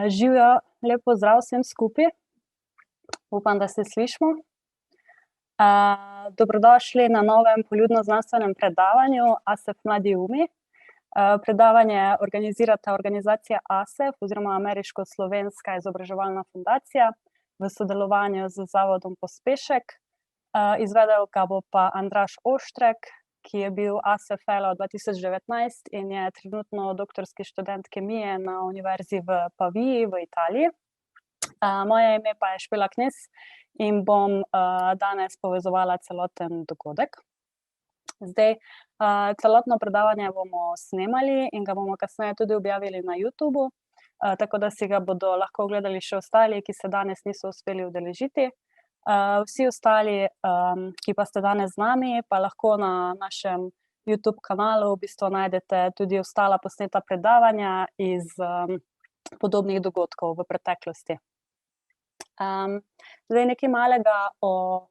Živjo, lep pozdrav vsem skupaj. Upam, da se slišimo. Dobrodošli na novem poljudnoznanstvenem predavanju ASEF Mladi umi. Predavanje organizirata organizacija ASEF oziroma Ameriško-slovenska izobraževalna fundacija v sodelovanju z Zavodom Pospešek. Izvedel ga bo pa Andraž Oštrek, ki je bil ASEF Fellow 2019 in je trenutno doktorski študent kemije na Univerzi v Paviji v Italiji. Moje ime pa je Špela Knez in bom danes povezovala celoten dogodek. Zdaj, celotno predavanje bomo snemali in ga bomo kasneje tudi objavili na YouTubu, tako da si ga bodo lahko ogledali še ostali, ki se danes niso uspeli udeležiti. Vsi ostali, ki pa ste danes z nami, pa lahko na našem YouTube kanalu v bistvu najdete tudi ostala posneta predavanja iz podobnih dogodkov v preteklosti. Zdaj nekaj malega o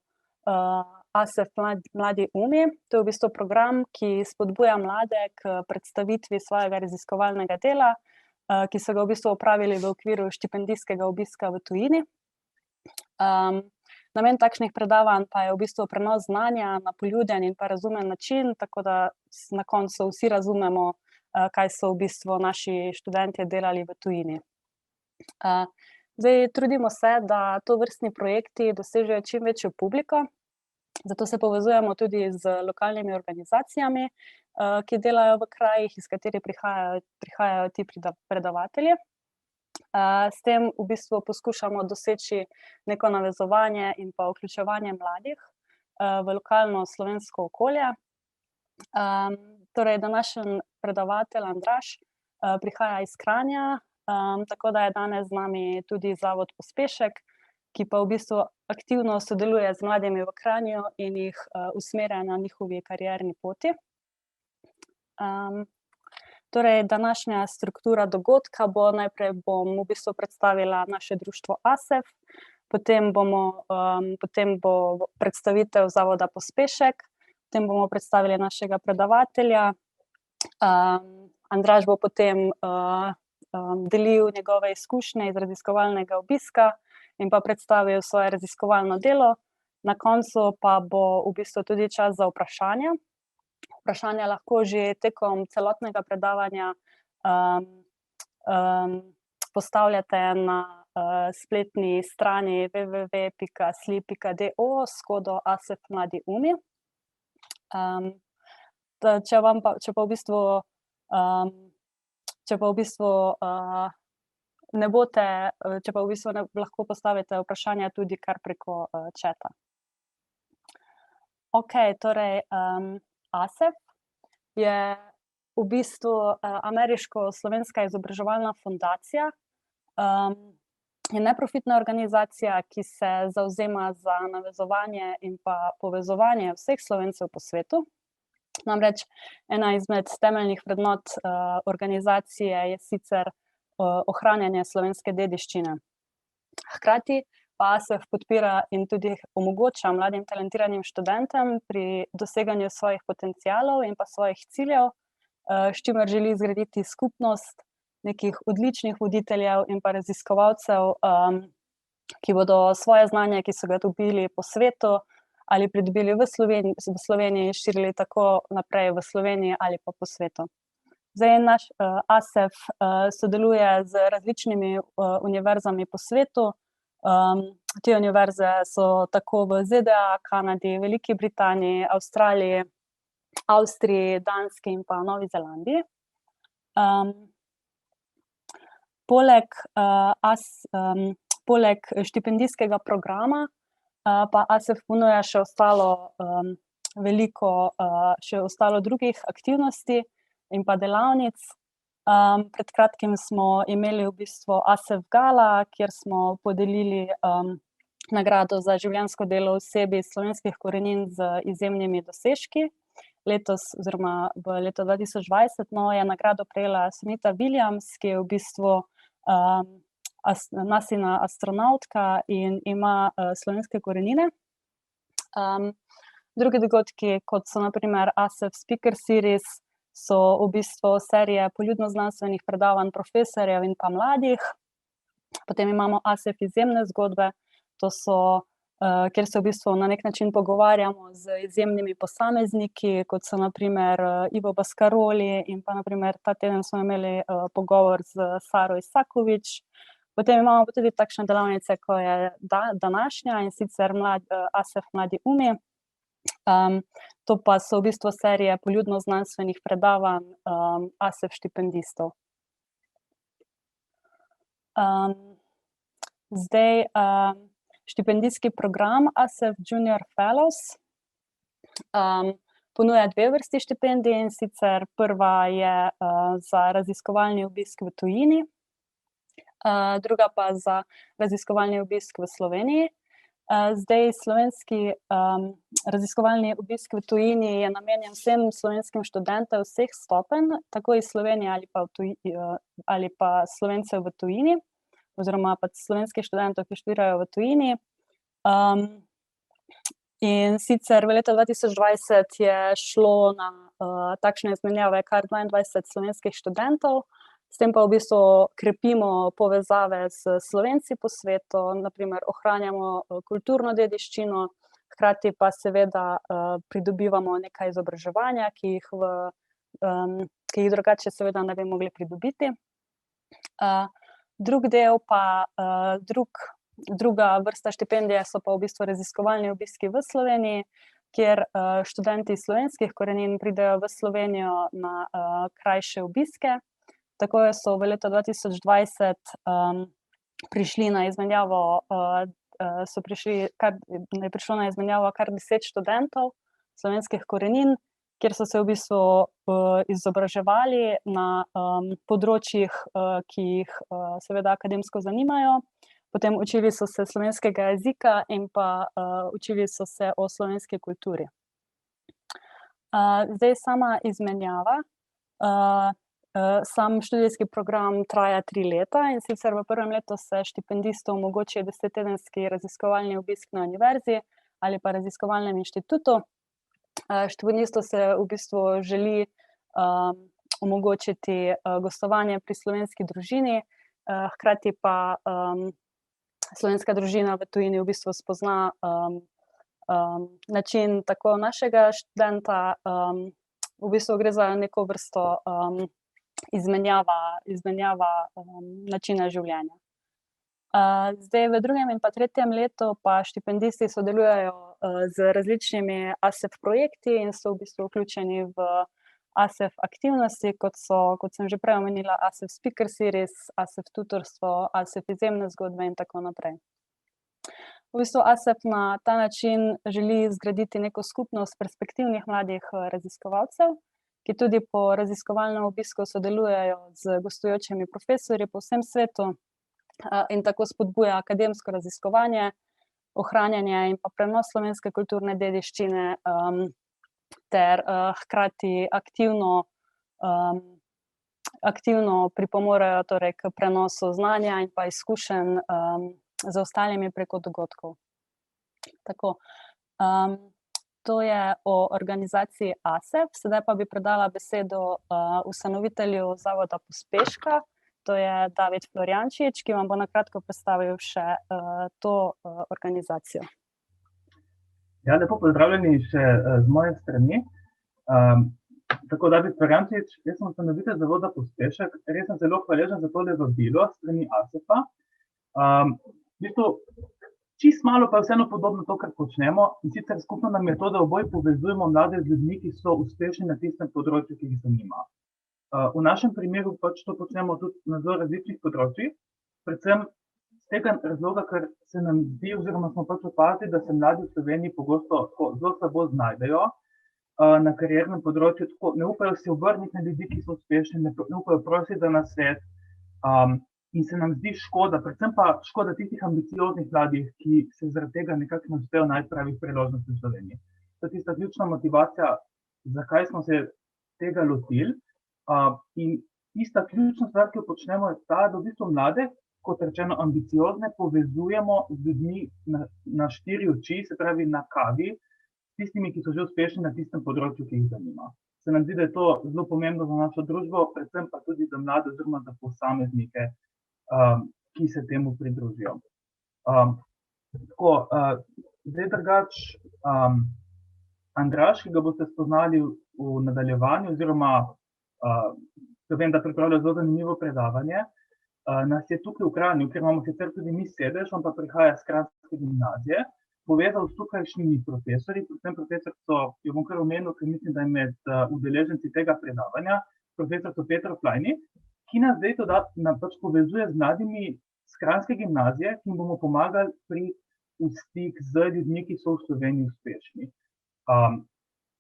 ASEF Mladi umi. To je v bistvu program, ki spodbuja mlade k predstavitvi svojega raziskovalnega dela, ki so ga v bistvu opravili v okviru štipendijskega obiska v tujini. Namen takšnih predavanj pa je v bistvu prenos znanja na poljuden in pa razumen način, tako da na koncu vsi razumemo, kaj so v bistvu naši študentje delali v tujini. Zdaj, trudimo se, da tovrstni projekti dosežejo čim večjo publiko, zato se povezujemo tudi z lokalnimi organizacijami, ki delajo v krajih, iz katerih prihajajo ti predavatelji. S tem v bistvu poskušamo doseči neko navezovanje in pa vključevanje mladih v lokalno slovensko okolje. Torej, današnji predavatelj Andraž prihaja iz Kranja, tako da je danes z nami tudi Zavod Pospešek, ki pa v bistvu aktivno sodeluje z mladimi v Kranju in jih usmerja na njihovi karierni poti. Torej, današnja struktura dogodka bo: najprej bom v bistvu predstavila naše društvo ASEF, potem bo predstavitev Zavoda Pospešek, potem bomo predstavili našega predavatelja, Andraž bo potem delil njegove izkušnje iz raziskovalnega obiska in pa predstavil svoje raziskovalno delo. Na koncu pa bo v bistvu tudi čas za vprašanja. Vprašanja lahko že tekom celotnega predavanja postavljate na spletni strani www.sli.do s kodo ASEF Mladi umi. Če pa v bistvu lahko postavite vprašanja tudi kar preko chata. Torej, ASEF je v bistvu Ameriško-slovenska izobraževalna fundacija. Je neprofitna organizacija, ki se zavzema za navezovanje in pa povezovanje vseh Slovencev po svetu. Namreč ena izmed temeljnih vrednot organizacije je sicer ohranjanje slovenske dediščine. Hkrati pa ASEF podpira in tudi omogoča mladim talentiranim študentom pri doseganju svojih potencialov in pa svojih ciljev, s čimer želi zgraditi skupnost nekih odličnih voditeljev in pa raziskovalcev, ki bodo svoje znanje, ki so ga dobili po svetu ali pridobili v Sloveniji, širili tako naprej v Sloveniji ali pa po svetu. Zdaj, naš ASEF sodeluje z različnimi univerzami po svetu. Te univerze so tako v ZDA, Kanadi, Veliki Britaniji, Avstraliji, Avstriji, Danski in pa Novi Zelandiji. Poleg štipendijskega programa pa ASEF ponuja še ostalo drugih aktivnosti in pa delavnic. Pred kratkim smo imeli v bistvu ASEF Gala, kjer smo podelili nagrado za življenjsko delo osebi slovenskih korenin z izjemnimi dosežki. Letos oziroma v letu 2020 je nagrado prejela Sunita Williams, ki je v bistvu NASIna astronavtka in ima slovenske korenine. Drugi dogodki, kot so na primer ASEF Speaker Series, so v bistvu serije poljudnoznanstvenih predavanj profesorjev in pa mladih. Potem imamo ASEF izjemne zgodbe, to so, kjer se v bistvu na nek način pogovarjamo z izjemnimi posamezniki, kot so na primer, Ivo Baskaroli in pa na primer ta teden smo imeli, pogovor z Saro Isakovič. Potem imamo pa tudi takšne delavnice, ko je današnja, in sicer ASEF Mladi umi. To pa so v bistvu serije poljudnoznanstvenih predavanj, ASEF štipendistov. Zdaj, štipendijski program ASEF Junior Fellows, ponuja 2 vrsti štipendij, in sicer prva je, za raziskovalni obisk v tujini, druga pa za raziskovalni obisk v Sloveniji. Zdaj slovenski, raziskovalni obisk v tujini je namenjen vsem slovenskim študentom vseh stopenj, tako iz Slovenije ali pa Slovencev v tujini, oziroma pač slovenskih študentov, ki študirajo v tujini. In sicer v letu 2020 je šlo na, takšne izmenjave kar 22 slovenskih študentov, s tem pa v bistvu krepimo povezave s Slovenci po svetu, na primer ohranjamo, kulturno dediščino, hkrati pa seveda, pridobivamo nekaj izobraževanja, ki jih drugače seveda ne bi mogli pridobiti. Drug del pa, druga vrsta štipendije so pa v bistvu raziskovalni obiski v Sloveniji, kjer, študenti slovenskih korenin pridejo v Slovenijo na, krajše obiske. Tako so v letu 2020, prišli na izmenjavo, je prišlo na izmenjavo kar 10 študentov slovenskih korenin, kjer so se v bistvu, izobraževali na, področjih, ki jih, seveda akademsko zanimajo. Potem učili so se slovenskega jezika in pa, učili so se o slovenski kulturi. Zdaj sama izmenjava, sam študijski program traja 3 leta, in sicer v prvem letu se štipendistu omogoči 10-tedenski raziskovalni obisk na univerzi ali pa raziskovalnem inštitutu. Štipendistu se v bistvu želi, omogočiti, gostovanje pri slovenski družini, hkrati pa, slovenska družina v tujini v bistvu spozna, način tako našega študenta, v bistvu gre za neko vrsto, izmenjava načina življenja. Zdaj v 2. in pa 3. letu pa štipendisti sodelujejo, z različnimi ASEF projekti in so v bistvu vključeni v ASEF aktivnosti, kot sem že prej omenila, ASEF Speaker Series, ASEF tutorstvo, ASEF izjemne zgodbe in tako naprej. V bistvu ASEF na ta način želi zgraditi neko skupnost perspektivnih mladih, raziskovalcev, ki tudi po raziskovalnem obisku sodelujejo z gostujočimi profesorji po vsem svetu, in tako spodbuja akademsko raziskovanje, ohranjanje in pa prenos slovenske kulturne dediščine, ter, hkrati aktivno pripomorejo torej k prenosu znanja in pa izkušenj, z ostalimi preko dogodkov. Tako, to je o organizaciji ASEF, sedaj pa bi predala besedo, ustanovitelju Zavoda Pospeška, to je David Florjančič, ki vam bo na kratko predstavil še, to, organizacijo. Ja, lepo pozdravljeni še, z moje strani. Tako, David Florjančič, jaz sem ustanovitelj Zavoda Pospešek, res sem zelo hvaležen za tole vabilo s strani ASEF-a. V bistvu, čisto malo pa je vseeno podobno to, kar počnemo, in sicer skupno nam je to, da oboji povezujemo mlade z ljudmi, ki so uspešni na tistem področju, ki jih zanima. V našem primeru pač to počnemo tudi na zelo različnih področjih, predvsem z tega razloga, ker se nam zdi oziroma smo pač opazili, da se mladi v Sloveniji pogosto tako zelo slabo znajdejo, na kariernem področju, tako ne upajo se obrniti na ljudi, ki so uspešni, ne upajo prositi za nasvet, in se nam zdi škoda, predvsem pa škoda tistih ambicioznih mladih, ki se zaradi tega nekako ne uspejo najti pravih priložnosti v Sloveniji. To je tista ključna motivacija, zakaj smo se tega lotili. In tista ključna stvar, ki jo počnemo, je ta, da v bistvu mlade, kot rečeno ambiciozne, povezujemo z ljudmi na 4 oči, se pravi na kavi, s tistimi, ki so že uspešni na tistem področju, ki jih zanima. Se nam zdi, da je to zelo pomembno za našo družbo, predvsem pa tudi za mlade oziroma za posameznike, ki se temu pridružijo. Zdaj drugače, Andraž, ki ga boste spoznali v nadaljevanju, oziroma vem, da pripravlja zelo zanimivo predavanje, nas je tukaj v Kranju, kjer imamo sicer tudi mi sedež, on pa prihaja s kranjske gimnazije, povezal s tukajšnjimi profesorji, predvsem profesorico, jo bom kar omenil, ker mislim, da je med udeleženci tega predavanja, profesorico Petro Flajni, ki nas zdaj pač povezuje z mladimi s kranjske gimnazije, ki jim bomo pomagali priti v stik z ljudmi, ki so v Sloveniji uspešni.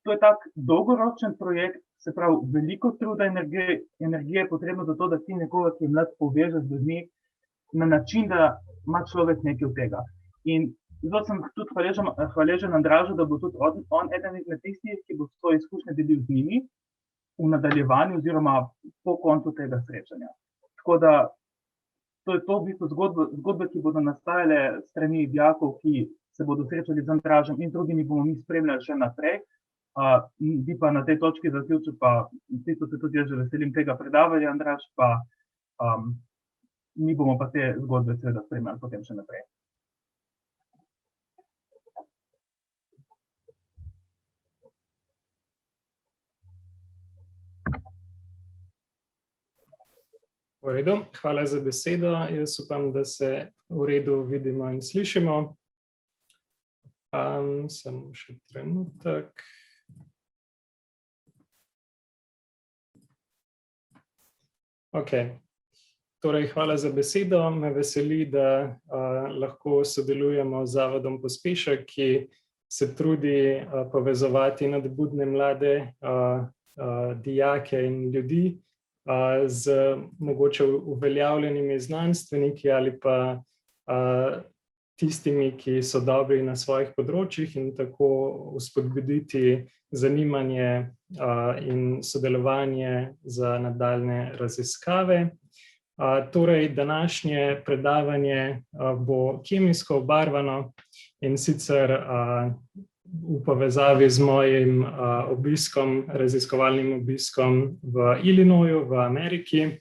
To je tak dolgoročen projekt, se pravi, veliko truda in energije je potrebno za to, da ti nekoga, ki je mlad, poveže z ljudmi na način, da ima človek nekaj od tega. In zelo sem tudi hvaležen Andražu, da bo tudi on eden izmed tistih, ki bo svoje izkušnje delil z njimi v nadaljevanju oziroma po koncu tega srečanja. Tako da to je to v bistvu zgodbe, ki bodo nastajale strani dijakov, ki se bodo srečali z Andražem in drugimi bomo mi spremljali še naprej. Bi pa na tej točki zaključil, pa tisto se tudi jaz že veselim tega predavanja, Andraž, pa mi bomo pa te zgodbe seveda spremljali potem še naprej. V redu, hvala za besedo. Jaz upam, da se v redu vidimo in slišimo. Samo še trenutek. Ok, torej hvala za besedo. Me veseli, da lahko sodelujemo z Zavodom Pospešek, ki se trudi povezovati nadbudne mlade dijake in ljudi z mogoče uveljavljenimi znanstveniki ali pa tistimi, ki so dobri na svojih področjih in tako vzpodbuditi zanimanje in sodelovanje za nadaljnje raziskave. Torej, današnje predavanje bo kemijsko obarvano in sicer v povezavi z mojim obiskom, raziskovalnim obiskom v Illinoisu v Ameriki.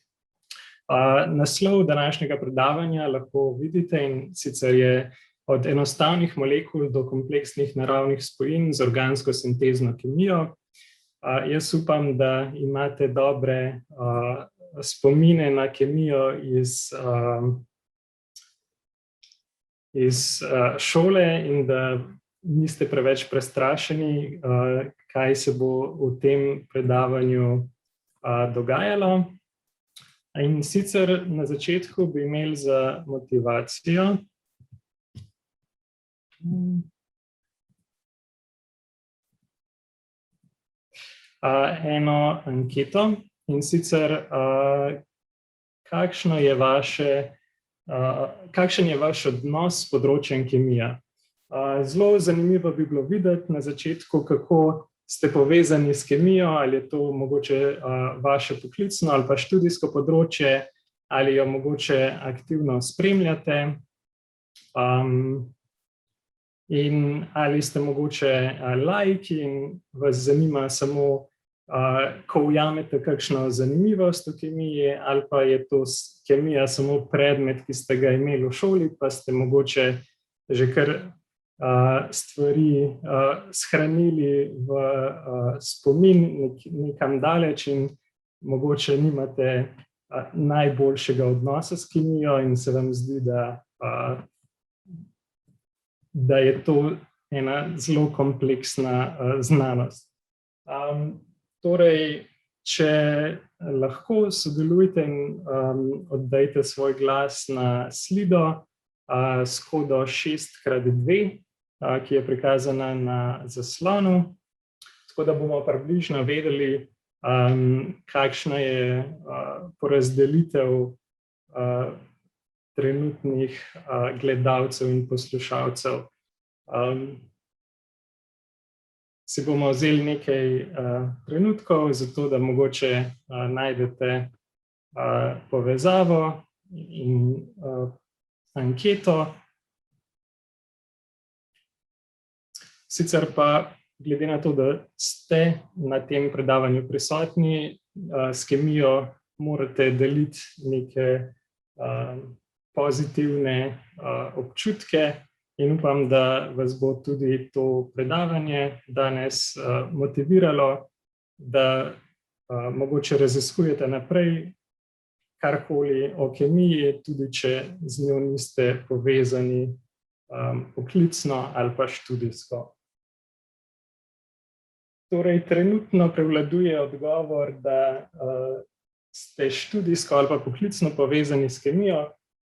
Naslov današnjega predavanja lahko vidite in sicer je od enostavnih molekul do kompleksnih naravnih spojin z organsko sintezno kemijo. Jaz upam, da imate dobre spomine na kemijo iz šole in da niste preveč prestrašeni, kaj se bo v tem predavanju dogajalo. In sicer na začetku bi imeli za motivacijo eno anketo, in sicer kakšen je vaš odnos s področjem kemije. Zelo zanimivo bi bilo videti na začetku, kako ste povezani s kemijo, ali je to mogoče vaše poklicno ali pa študijsko področje, ali jo mogoče aktivno spremljate, in ali ste mogoče laiki in vas zanima samo, ko ujamete kakšno zanimivost v kemiji, ali pa je to kemija samo predmet, ki ste ga imeli v šoli, pa ste mogoče že kar stvari shranili v spomin nekam daleč in mogoče nimate najboljšega odnosa s kemijo in se vam zdi, da je to ena zelo kompleksna znanost. Torej, če lahko sodelujte in oddajte svoj glas na slido s kodo 6x2, ki je prikazana na zaslonu, tako da bomo približno vedeli, kakšna je porazdelitev trenutnih gledalcev in poslušalcev. Si bomo vzeli nekaj trenutkov, zato da mogoče najdete povezavo in anketo. Sicer pa, glede na to, da ste na tem predavanju prisotni, s kemijo morate deliti neke pozitivne občutke in upam, da vas bo tudi to predavanje danes motiviralo, da mogoče raziskujete naprej karkoli o kemiji, tudi če z njo niste povezani poklicno ali pa študijsko. Torej, trenutno prevladuje odgovor, da ste študijsko ali pa poklicno povezani s kemijo,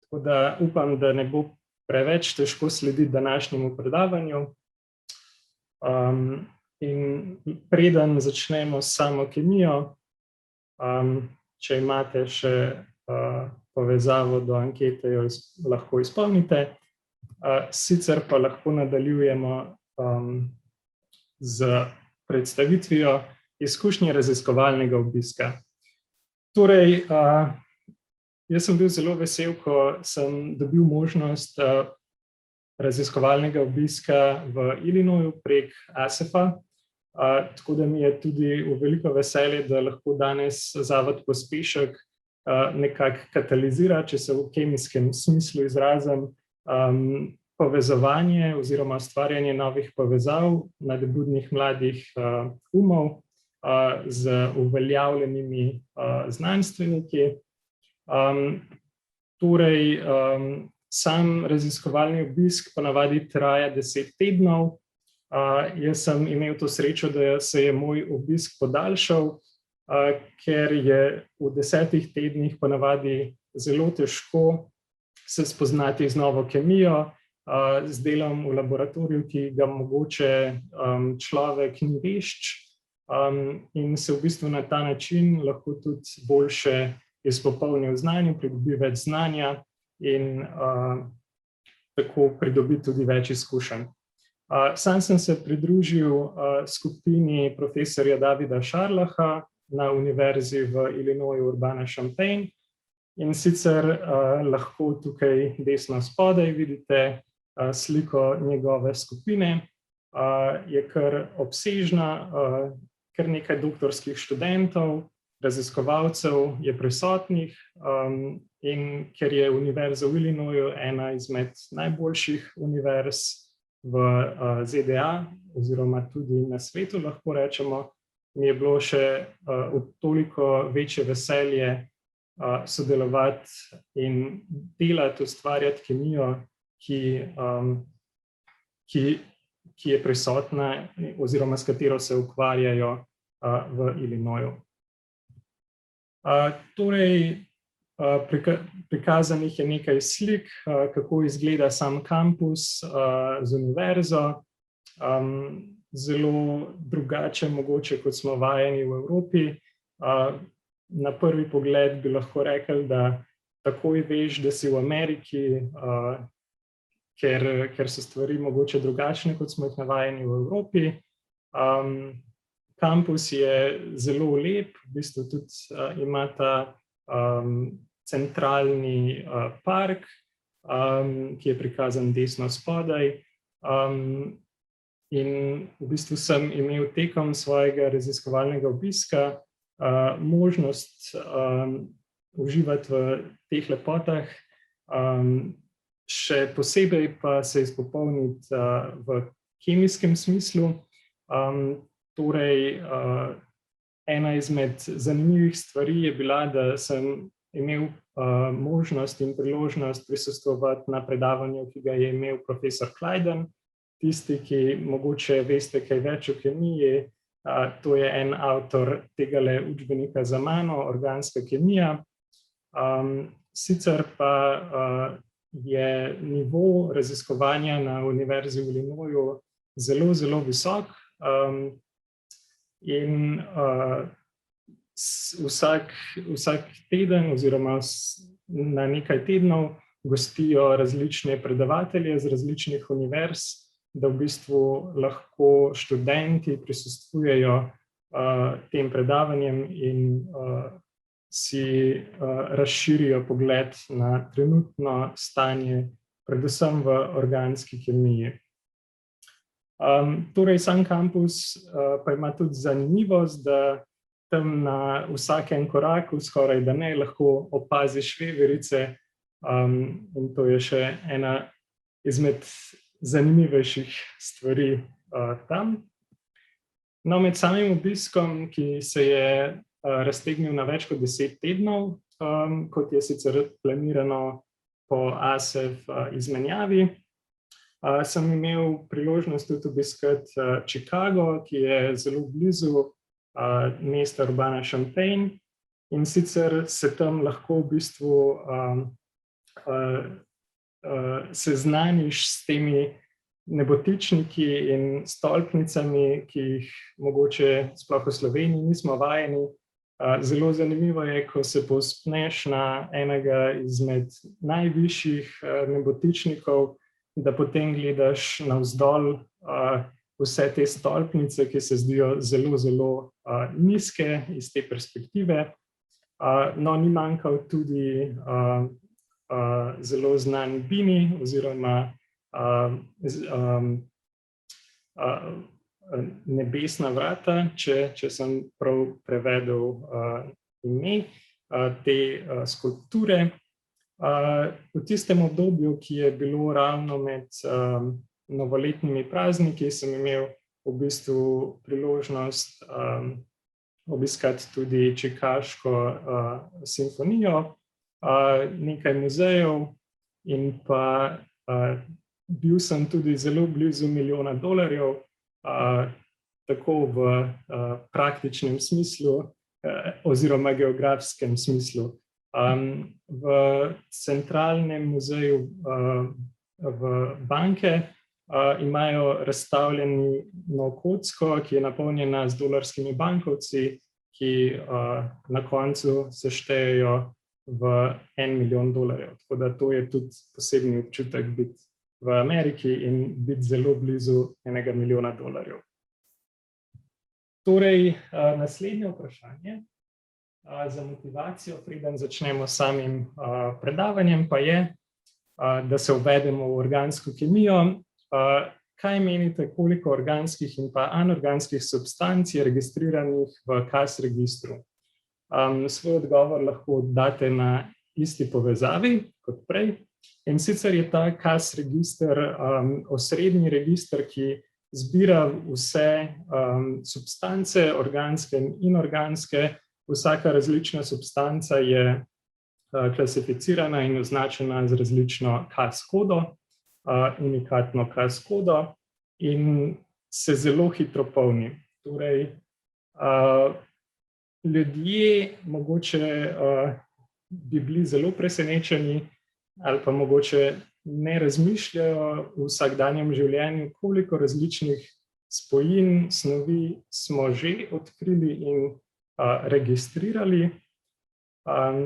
tako da upam, da ne bo preveč težko slediti današnjemu predavanju. In preden začnemo s samo kemijo, če imate še povezavo do ankete, jo lahko izpolnite. Sicer pa lahko nadaljujemo z predstavitvijo izkušnje raziskovalnega obiska. Torej, jaz sem bil zelo vesel, ko sem dobil možnost raziskovalnega obiska v Illinoisu prek ASEF-a, tako da mi je tudi v veliko veselje, da lahko danes Zavod Pospešek nekako katalizira, če se v kemijskem smislu izrazim, povezovanje oziroma ustvarjanje novih povezav nadebudnih mladih umov z uveljavljenimi znanstveniki. Torej, sam raziskovalni obisk ponavadi traja 10 tednov. Jaz sem imel to srečo, da se je moj obisk podaljšal, ker je v 10 tednih ponavadi zelo težko se spoznati z novo kemijo, z delom v laboratoriju, ki ga mogoče človek ni vešč, in se v bistvu na ta način lahko tudi boljše izpopolni v znanju, pridobi več znanja in tako pridobi tudi več izkušenj. Sam sem se pridružil skupini profesorja Davida Šarlaha na Univerzi v Illinoisu Urbana-Champaign in sicer lahko tukaj desno spodaj vidite sliko njegove skupine. Je kar obsežna, kar nekaj doktorskih študentov, raziskovalcev je prisotnih in ker je Univerza v Illinoisu ena izmed najboljših univerz v ZDA oziroma tudi na svetu, lahko rečemo, mi je bilo še toliko večje veselje sodelovati in delati, ustvarjati kemijo, ki je prisotna oziroma s katero se ukvarjajo v Illinoisu. Torej, prikazanih je nekaj slik, kako izgleda sam kampus z univerzo. Zelo drugače mogoče, kot smo vajeni v Evropi. Na prvi pogled bi lahko rekli, da takoj veš, da si v Ameriki, ker so stvari mogoče drugačne, kot smo jih navajeni v Evropi. Kampus je zelo lep, v bistvu tudi ima ta centralni park, ki je prikazan desno spodaj. In v bistvu sem imel tekom svojega raziskovalnega obiska možnost uživati v teh lepotah, še posebej pa se izpopolniti v kemijskem smislu. Torej, ena izmed zanimivih stvari je bila, da sem imel možnost in priložnost prisostvovati na predavanju, ki ga je imel profesor Kleiden. Tisti, ki mogoče veste kaj več o kemiji, to je en avtor tegale učbenika za mano, Organska kemija. Sicer pa je nivo raziskovanja na Univerzi v Illinoisu zelo, zelo visok in vsak teden oziroma na nekaj tednov gostijo različne predavatelje z različnih univerz, da v bistvu lahko študenti prisostvujejo tem predavanjem in si razširijo pogled na trenutno stanje, predvsem v organski kemiji. Torej, sam kampus pa ima tudi zanimivost, da tam na vsakem koraku, skoraj da ne, lahko opaziš veverice In to je še ena izmed zanimivejših stvari tam. No, med samim obiskom, ki se je raztegnil na več kot 10 tednov, kot je sicer planirano po ASEF izmenjavi, sem imel priložnost tudi obiskati Chicago, ki je zelo blizu mesta Urbana-Champaign, in sicer se tam lahko v bistvu seznaniš s temi nebotičniki in stolpnicami, ki jih mogoče sploh v Sloveniji nismo vajeni. Zelo zanimivo je, ko se povzpneš na enega izmed najvišjih nebotičnikov, da potem gledaš navzdol vse te stolpnice, ki se zdijo zelo, zelo nizke iz te perspektive. No, ni manjkal tudi zelo znan Bini oziroma Nebesna vrata, če sem prav prevedel ime te skulpture. V tistem obdobju, ki je bilo ravno med novoletnimi prazniki, sem imel v bistvu priložnost obiskati tudi Čikaško simfonijo, nekaj muzejev in pa bil sem tudi zelo blizu $1 milijon, tako v praktičnem smislu oziroma geografskem smislu. V centralnem muzeju v Banke imajo razstavljeno kocko, ki je napolnjena z dolarskimi bankovci, ki na koncu se štejejo v $1 milijon. Tako da to je tudi posebni občutek biti v Ameriki in biti zelo blizu $1 milijona. Torej, naslednje vprašanje za motivacijo, preden začnemo s samim predavanjem, pa je, da se uvedemo v organsko kemijo. Kaj menite, koliko organskih in pa anorganskih substanc je registriranih v KAS registru? Svoj odgovor lahko date na isti povezavi kot prej. In sicer je ta KAS register osrednji register, ki zbira vse substance, organske in inorganske. Vsaka različna substanca je klasificirana in označena z različno KAS kodo, unikatno KAS kodo, in se zelo hitro polni. Torej, ljudje mogoče bi bili zelo presenečeni ali pa mogoče ne razmišljajo v vsakdanjem življenju, koliko različnih spojin, snovi smo že odkrili in registrirali.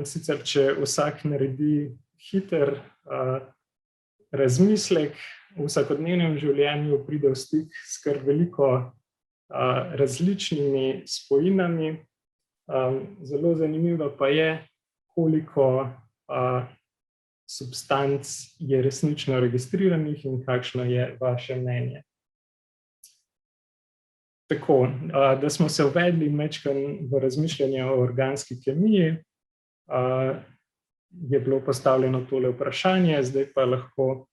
Sicer, če vsak naredi hiter razmislek, v vsakodnevnem življenju pride v stik s kar veliko različnimi spojinami. Zelo zanimivo pa je, koliko substanc je resnično registriranih in kakšno je vaše mnenje. Tako, da smo se uvedli majčkeno v razmišljanje o organski kemiji, je bilo postavljeno tole vprašanje, zdaj pa lahko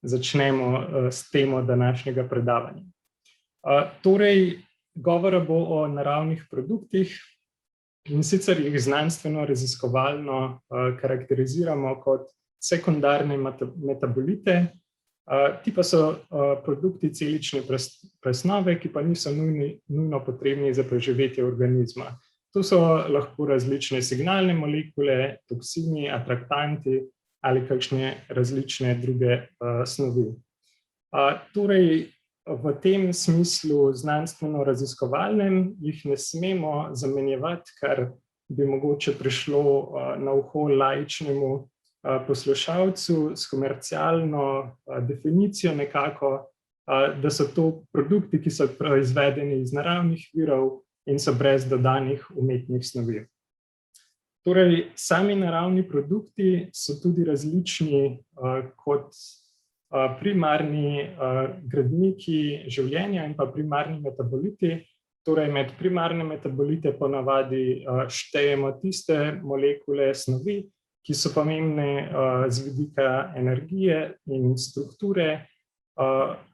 začnemo s temo današnjega predavanja. Torej, govora bo o naravnih produktih, in sicer jih znanstveno raziskovalno karakteriziramo kot sekundarne metabolite. Ti pa so produkti celične presnove, ki pa niso nujno potrebni za preživetje organizma. To so lahko različne signalne molekule, toksini, atraktanti ali kakšne različne druge snovi. Torej, v tem smislu znanstveno-raziskovalnem jih ne smemo zamenjevati, kar bi mogoče prišlo na uho laičnemu poslušalcu s komercialno definicijo nekako, da so to produkti, ki so proizvedeni iz naravnih virov in so brez dodanih umetnih snovi. Torej, sami naravni produkti so tudi različni kot primarni gradniki življenja in pa primarni metaboliti. Torej, med primarne metabolite ponavadi štejemo tiste molekule snovi, ki so pomembne z vidika energije in strukture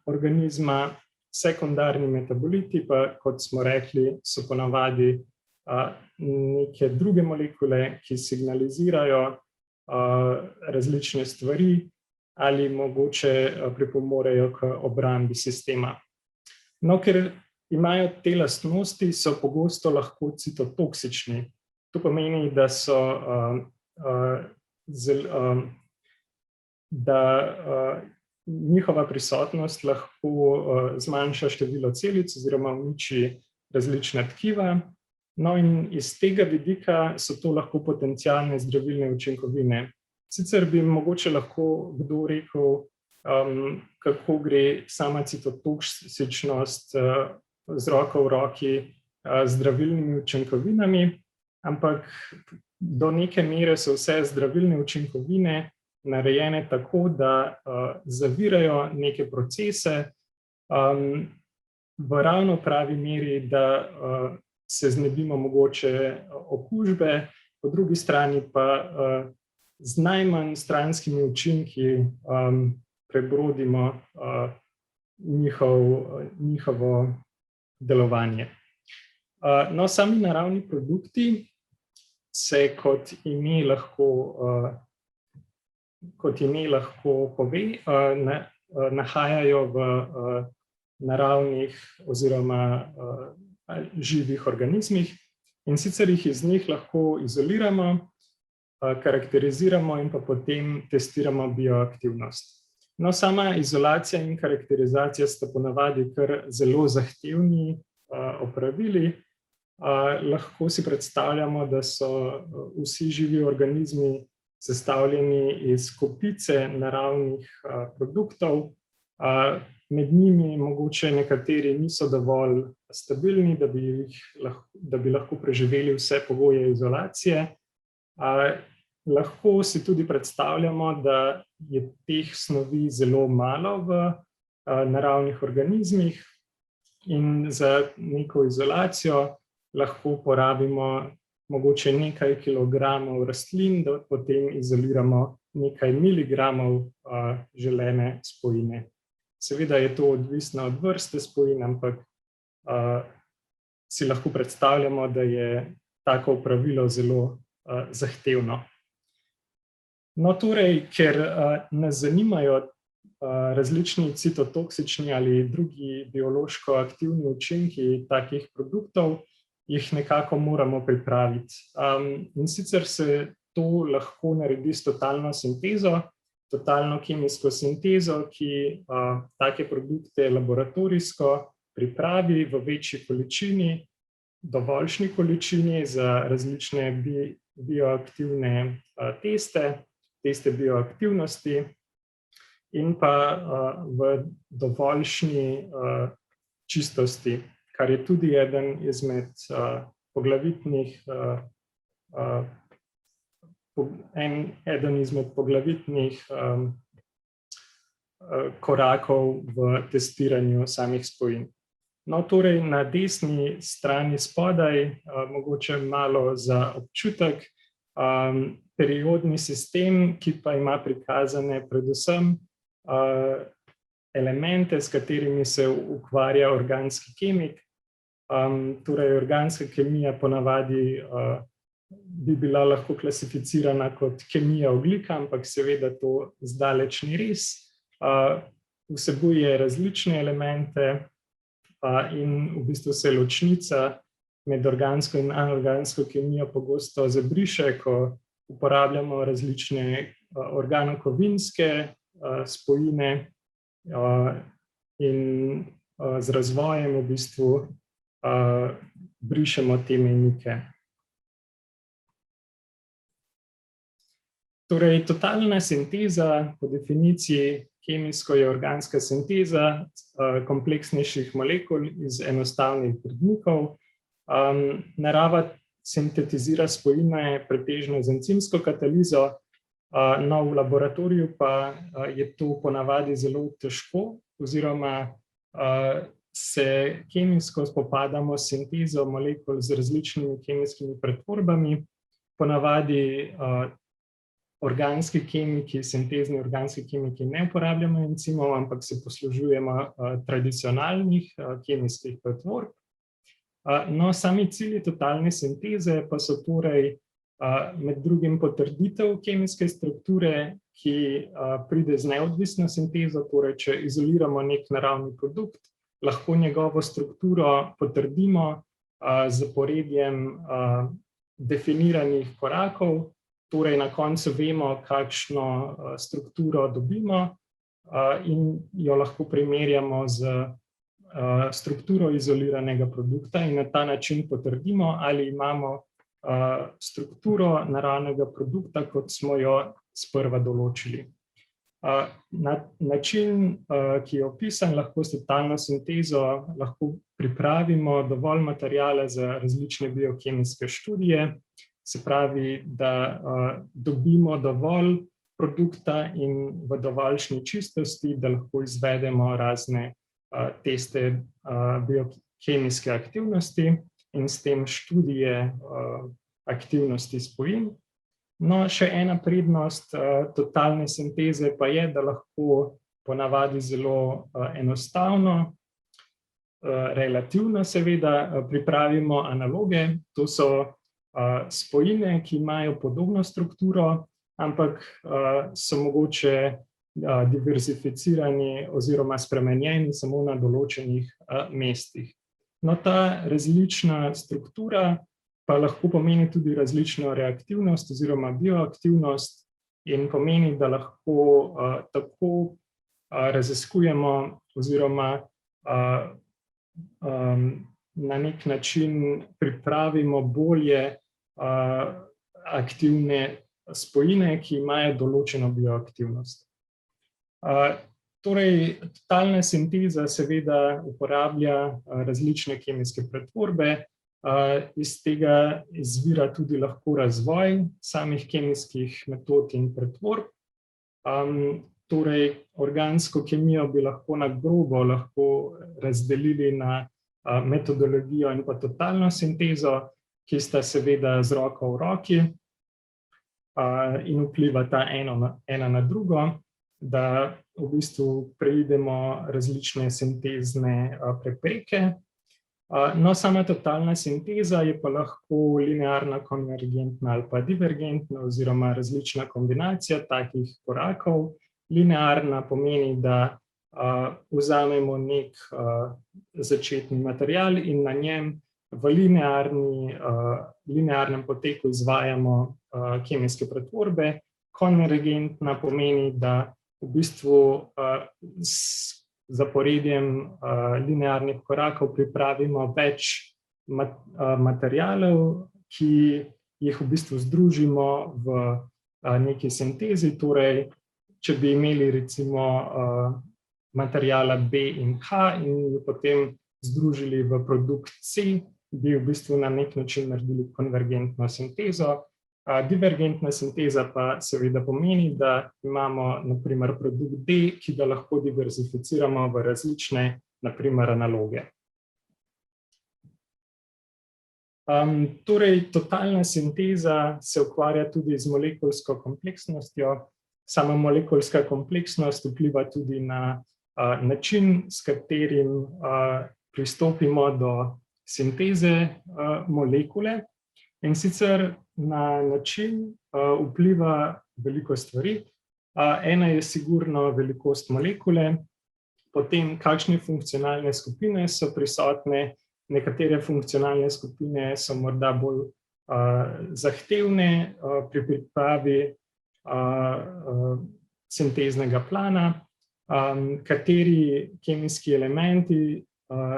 organizma. Sekundarni metaboliti pa, kot smo rekli, so ponavadi neke druge molekule, ki signalizirajo različne stvari ali mogoče pripomorejo k obrambi sistema. No, ker imajo te lastnosti, so pogosto lahko citotoksični. To pomeni, da so njihova prisotnost lahko zmanjša število celic oziroma uniči različna tkiva. No, in iz tega vidika so to lahko potencialne zdravilne učinkovine. Sicer bi mogoče lahko kdo rekel, kako gre sama citotoksičnost z roko v roki zdravilnimi učinkovinami, ampak do neke mere so vse zdravilne učinkovine narejene tako, da zavirajo neke procese v ravno pravi meri, da se znebimo mogoče okužbe, po drugi strani pa z najmanj stranskimi učinki prebrodimo njihovo delovanje. No, sami naravni produkti se kot ime lahko pove, nahajajo v naravnih oziroma živih organizmih, in sicer jih iz njih lahko izoliramo, karakteriziramo in pa potem testiramo bioaktivnost. No, sama izolacija in karakterizacija sta ponavadi kar zelo zahtevni opravili. Lahko si predstavljamo, da so vsi živi organizmi sestavljeni iz kopice naravnih produktov. Med njimi mogoče nekateri niso dovolj stabilni, da bi lahko preživeli vse pogoje izolacije. Lahko si tudi predstavljamo, da je teh snovi zelo malo v naravnih organizmih in za neko izolacijo lahko porabimo mogoče nekaj kilogramov rastlin, da potem izoliramo nekaj miligramov želene spojine. Seveda je to odvisno od vrste spojin, ampak si lahko predstavljamo, da je tako opravilo zelo zahtevno. No, torej, ker nas zanimajo različni citotoksični ali drugi biološko aktivni učinki takih produktov, jih nekako moramo pripraviti. In sicer se to lahko naredi s totalno sintezo, totalno kemijsko sintezo, ki take produkte laboratorijsko pripravi v večji količini, dovoljšni količini za različne bioaktivne teste bioaktivnosti in pa v dovoljšni čistosti, kar je tudi eden izmed poglavitnih korakov v testiranju samih spojin. No, torej na desni strani spodaj, mogoče malo za občutek, periodni sistem, ki pa ima prikazane predvsem elemente, s katerimi se ukvarja organski kemik. Torej, organska kemija ponavadi bi bila lahko klasificirana kot kemija ogljika, ampak seveda to zdaleč ni res. Vsebuje različne elemente in v bistvu se ločnica med organsko in anorgansko kemijo pogosto zabriše, ko uporabljamo različne organokovinske spojine in z razvojem v bistvu brišemo te mejnike. Torej, totalna sinteza po definiciji kemijsko je organska sinteza kompleksnejših molekul iz enostavnih gradnikov. Narava sintetizira spojine pretežno z encimsko katalizo, no, v laboratoriju pa je to ponavadi zelo težko, oziroma se kemijsko spopadamo s sintezo molekul z različnimi kemijskimi pretvorbami. Ponavadi organski kemiki, sintezni organski kemiki ne uporabljamo encimov, ampak se poslužujemo tradicionalnih kemijskih pretvorb. No, sami cilji totalne sinteze pa so torej med drugim potrditev kemijske strukture, ki pride z neodvisno sintezo, torej če izoliramo nek naravni produkt, lahko njegovo strukturo potrdimo z zaporedjem definiranih korakov, torej na koncu vemo, kakšno strukturo dobimo in jo lahko primerjamo z strukturo izoliranega produkta in na ta način potrdimo, ali imamo strukturo naravnega produkta, kot smo jo sprva določili. Način, ki je opisan, lahko s totalno sintezo lahko pripravimo dovolj materijala za različne biokemijske študije, se pravi, da dobimo dovolj produkta in v dovoljšni čistosti, da lahko izvedemo razne teste biokemijske aktivnosti in s tem študije aktivnosti spojin. No, še ena prednost totalne sinteze pa je, da lahko ponavadi zelo enostavno, relativno seveda, pripravimo analoge. To so spojine, ki imajo podobno strukturo, ampak so mogoče diverzificirani oziroma spremenjeni samo na določenih mestih. No, ta različna struktura pa lahko pomeni tudi različno reaktivnost oziroma bioaktivnost in pomeni, da lahko tako raziskujemo oziroma na nek način pripravimo bolje aktivne spojine, ki imajo določeno bioaktivnost. Torej, totalna sinteza seveda uporablja različne kemijske pretvorbe, iz tega izvira tudi lahko razvoj samih kemijskih metod in pretvorb. Torej, organsko kemijo bi lahko na grobo razdelili na metodologijo in pa totalno sintezo, ki sta seveda z roko v roki in vplivata ena na drugo, da v bistvu preidemo različne sintezne prepreke. No, sama totalna sinteza je pa lahko linearna, konvergentna ali pa divergentna oziroma različna kombinacija takih korakov. Linearna pomeni, da vzamemo nek začetni material in na njem v linearnem poteku izvajamo kemijske pretvorbe. Konvergentna pomeni, da v bistvu z zaporedjem linearnih korakov pripravimo več materialov, ki jih v bistvu združimo v neki sintezi. Torej, če bi imeli recimo materijala B in K in potem združili v produkt C, bi v bistvu na nek način naredili konvergentno sintezo. Divergentna sinteza pa seveda pomeni, da imamo na primer produkt D, ki ga lahko diverzificiramo v različne, na primer, analoge. Torej, totalna sinteza se ukvarja tudi z molekulsko kompleksnostjo. Sama molekulska kompleksnost vpliva tudi na način, s katerim pristopimo do sinteze molekule. In sicer na način vpliva veliko stvari. Ena je sigurno velikost molekule, potem kakšne funkcionalne skupine so prisotne. Nekatere funkcionalne skupine so morda bolj zahtevne pri pripravi sinteznega plana, kateri kemijski elementi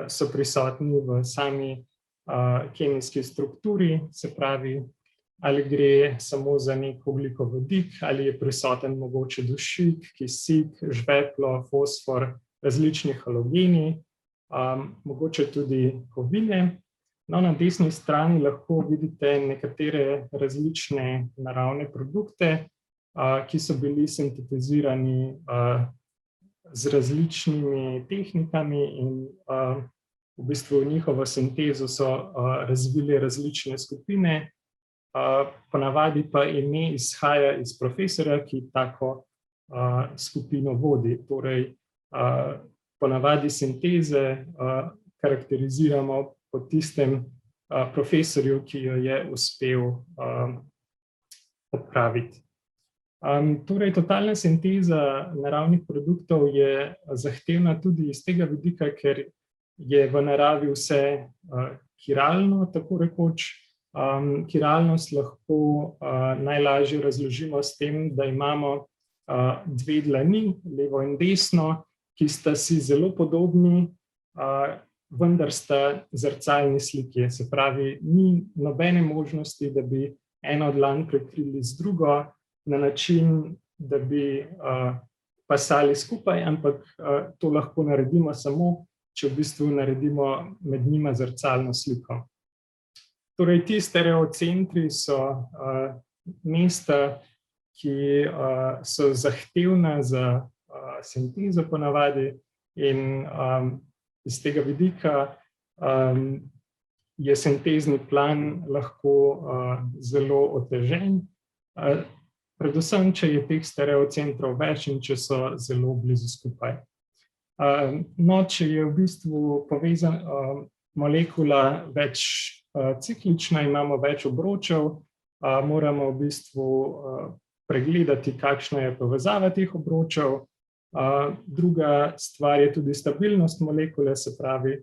so prisotni v sami kemijski strukturi, se pravi, ali gre samo za nek ogljikovodik, ali je prisoten mogoče dušik, kisik, žveplo, fosfor, različni halogeni, mogoče tudi kovine. No, na desni strani lahko vidite nekatere različne naravne produkte, ki so bili sintetizirani z različnimi tehnikami in v bistvu njihovo sintezo so razvili različne skupine. ponavadi pa ime izhaja iz profesorja, ki tako skupino vodi. Torej, ponavadi sinteze karakteriziramo po tistem profesorju, ki jo je uspel opraviti. Torej, totalna sinteza naravnih produktov je zahtevna tudi iz tega vidika, ker je v naravi vse kiralno, tako rekoč. Kiralnost lahko najlažje razložimo s tem, da imamo dve dlani, levo in desno, ki sta si zelo podobni, vendar sta zrcalni sliki. Se pravi, ni nobene možnosti, da bi eno dlan prekrili z drugo na način, da bi pasali skupaj, ampak to lahko naredimo samo, če v bistvu naredimo med njima zrcalno sliko. Torej, ti stereocentri so mesta, ki so zahtevna za sintezo ponavadi in iz tega vidika je sintezni plan lahko zelo otežen, predvsem, če je teh stereocentrov več in če so zelo blizu skupaj. No, če je v bistvu molekula več ciklična, imamo več obročev, moramo v bistvu pregledati, kakšna je povezava teh obročev. Druga stvar je tudi stabilnost molekule, se pravi,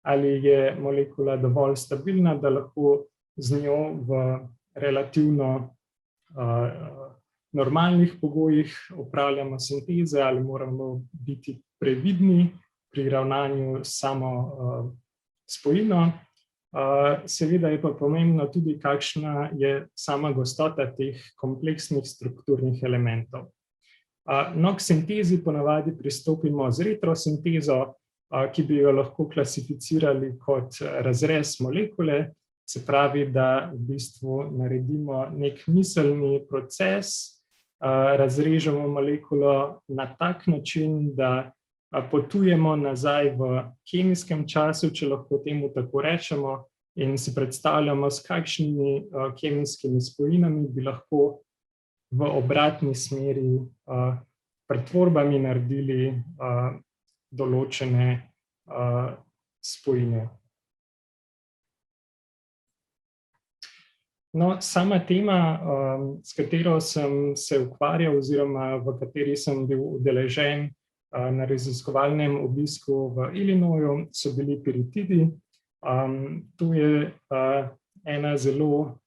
ali je molekula dovolj stabilna, da lahko z njo v relativno normalnih pogojih opravljamo sinteze, ali moramo biti previdni pri ravnanju s samo spojino. Seveda je pa pomembno tudi, kakšna je sama gostota teh kompleksnih strukturnih elementov. No, k sintezi ponavadi pristopimo z retrosintezo, ki bi jo lahko klasificirali kot razrez molekule, se pravi, da v bistvu naredimo nek miselni proces, razrežemo molekulo na tak način, da potujemo nazaj v kemijskem času, če lahko temu tako rečemo, in si predstavljamo, s kakšnimi kemijskimi spojinami bi lahko v obratni smeri pretvorbami naredili določene spojine. No, sama tema, s katero sem se ukvarjal oziroma v kateri sem bil udeležen na raziskovalnem obisku v Illinoisu, so bili piritidi. To je ena zelo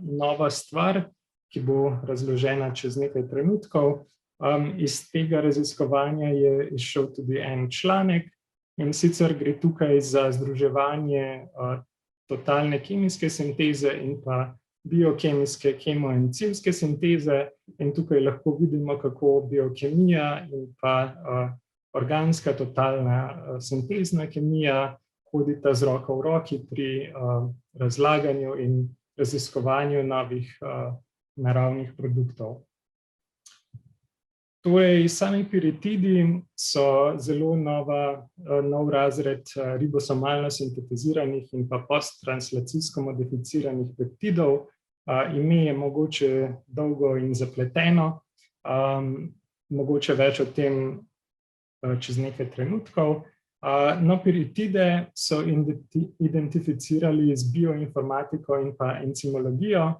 nova stvar, ki bo razložena čez nekaj trenutkov. Iz tega raziskovanja je izšel tudi en članek, in sicer gre tukaj za združevanje totalne kemijske sinteze in pa biokemijske kemoencimske sinteze, in tukaj lahko vidimo, kako biokemija in pa organska totalna sintezna kemija hodita z roko v roki pri razlaganju in raziskovanju novih naravnih produktov. Torej, sami piritidi so zelo nov razred ribosomalno sintetiziranih in pa posttranslacijsko modificiranih peptidov. Ime je mogoče dolgo in zapleteno, mogoče več o tem čez nekaj trenutkov. No, piritide so identificirali z bioinformatiko in pa encimologijo,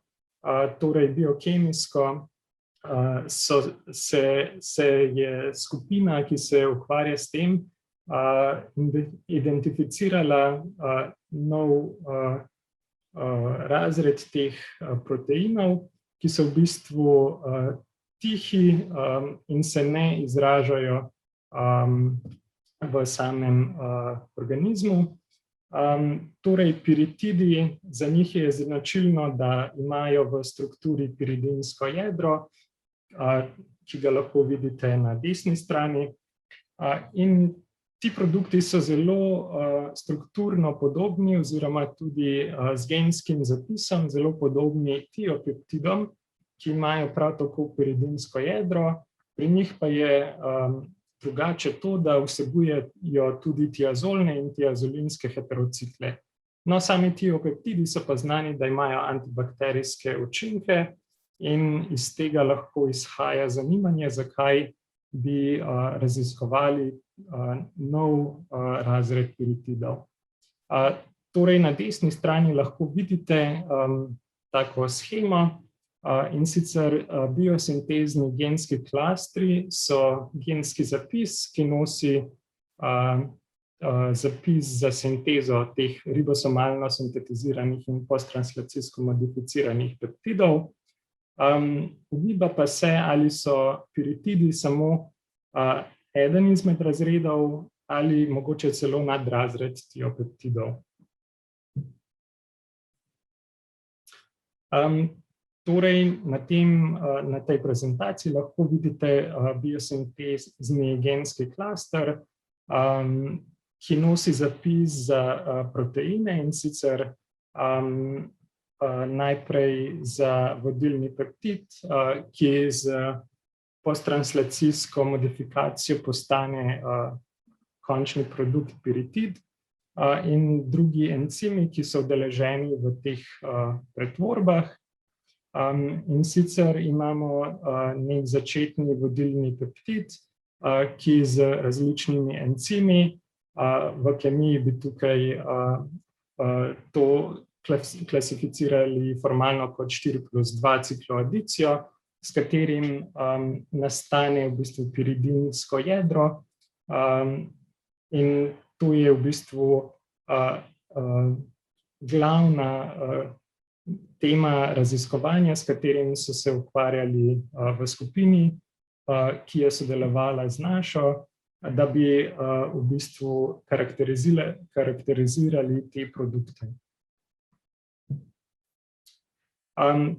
torej biokemijsko. Se je skupina, ki se ukvarja s tem, identificirala nov razred teh proteinov, ki so v bistvu tihi in se ne izražajo v samem organizmu. Torej, piritidi, za njih je značilno, da imajo v strukturi piridinsko jedro, ki ga lahko vidite na desni strani. In ti produkti so zelo strukturno podobni oziroma tudi z genskim zapisom zelo podobni tiopeptidom, ki imajo prav tako piridinsko jedro. Pri njih pa je drugače to, da vsebujejo tudi tiazolne in tiazolinske heterocikle. No, sami tiopeptidi so pa znani, da imajo antibakterijske učinke in iz tega lahko izhaja zanimanje, zakaj bi raziskovali nov razred piritidov. Torej, na desni strani lahko vidite tako shemo, in sicer biosintezni genski klastri so genski zapis, ki nosi zapis za sintezo teh ribosomalno sintetiziranih in posttranslacijsko modificiranih peptidov. Ugiba pa se, ali so piritidi samo eden izmed razredov ali mogoče celo nadrazred tiopeptidov. Torej, na tej prezentaciji lahko vidite biosintezni genski klaster, ki nosi zapis za proteine, in sicer najprej za vodilni peptid, ki z posttranslacijsko modifikacijo postane končni produkt piritid, in drugi encimi, ki so udeleženi v teh pretvorbah. In sicer imamo nek začetni vodilni peptid, ki z različnimi encimi, v kemiji bi tukaj to klasificirali formalno kot 4+2 cikloadicijo, s katerim nastane v bistvu piridinsko jedro, in to je v bistvu glavna tema raziskovanja, s katerim so se ukvarjali v skupini, ki je sodelovala z našo, da bi v bistvu karakterizirali te produkte.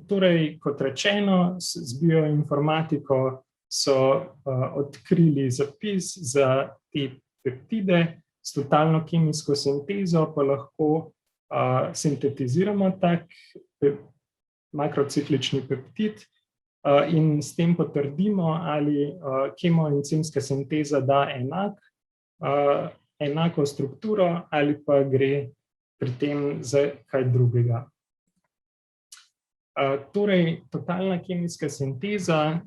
Torej, kot rečeno, z bioinformatiko so odkrili zapis za te peptide, s totalno kemijsko sintezo pa lahko sintetiziramo tak makrociklični peptid in s tem potrdimo, ali kemoencimska sinteza da enako strukturo ali pa gre pri tem za kaj drugega. Torej, totalna kemijska sinteza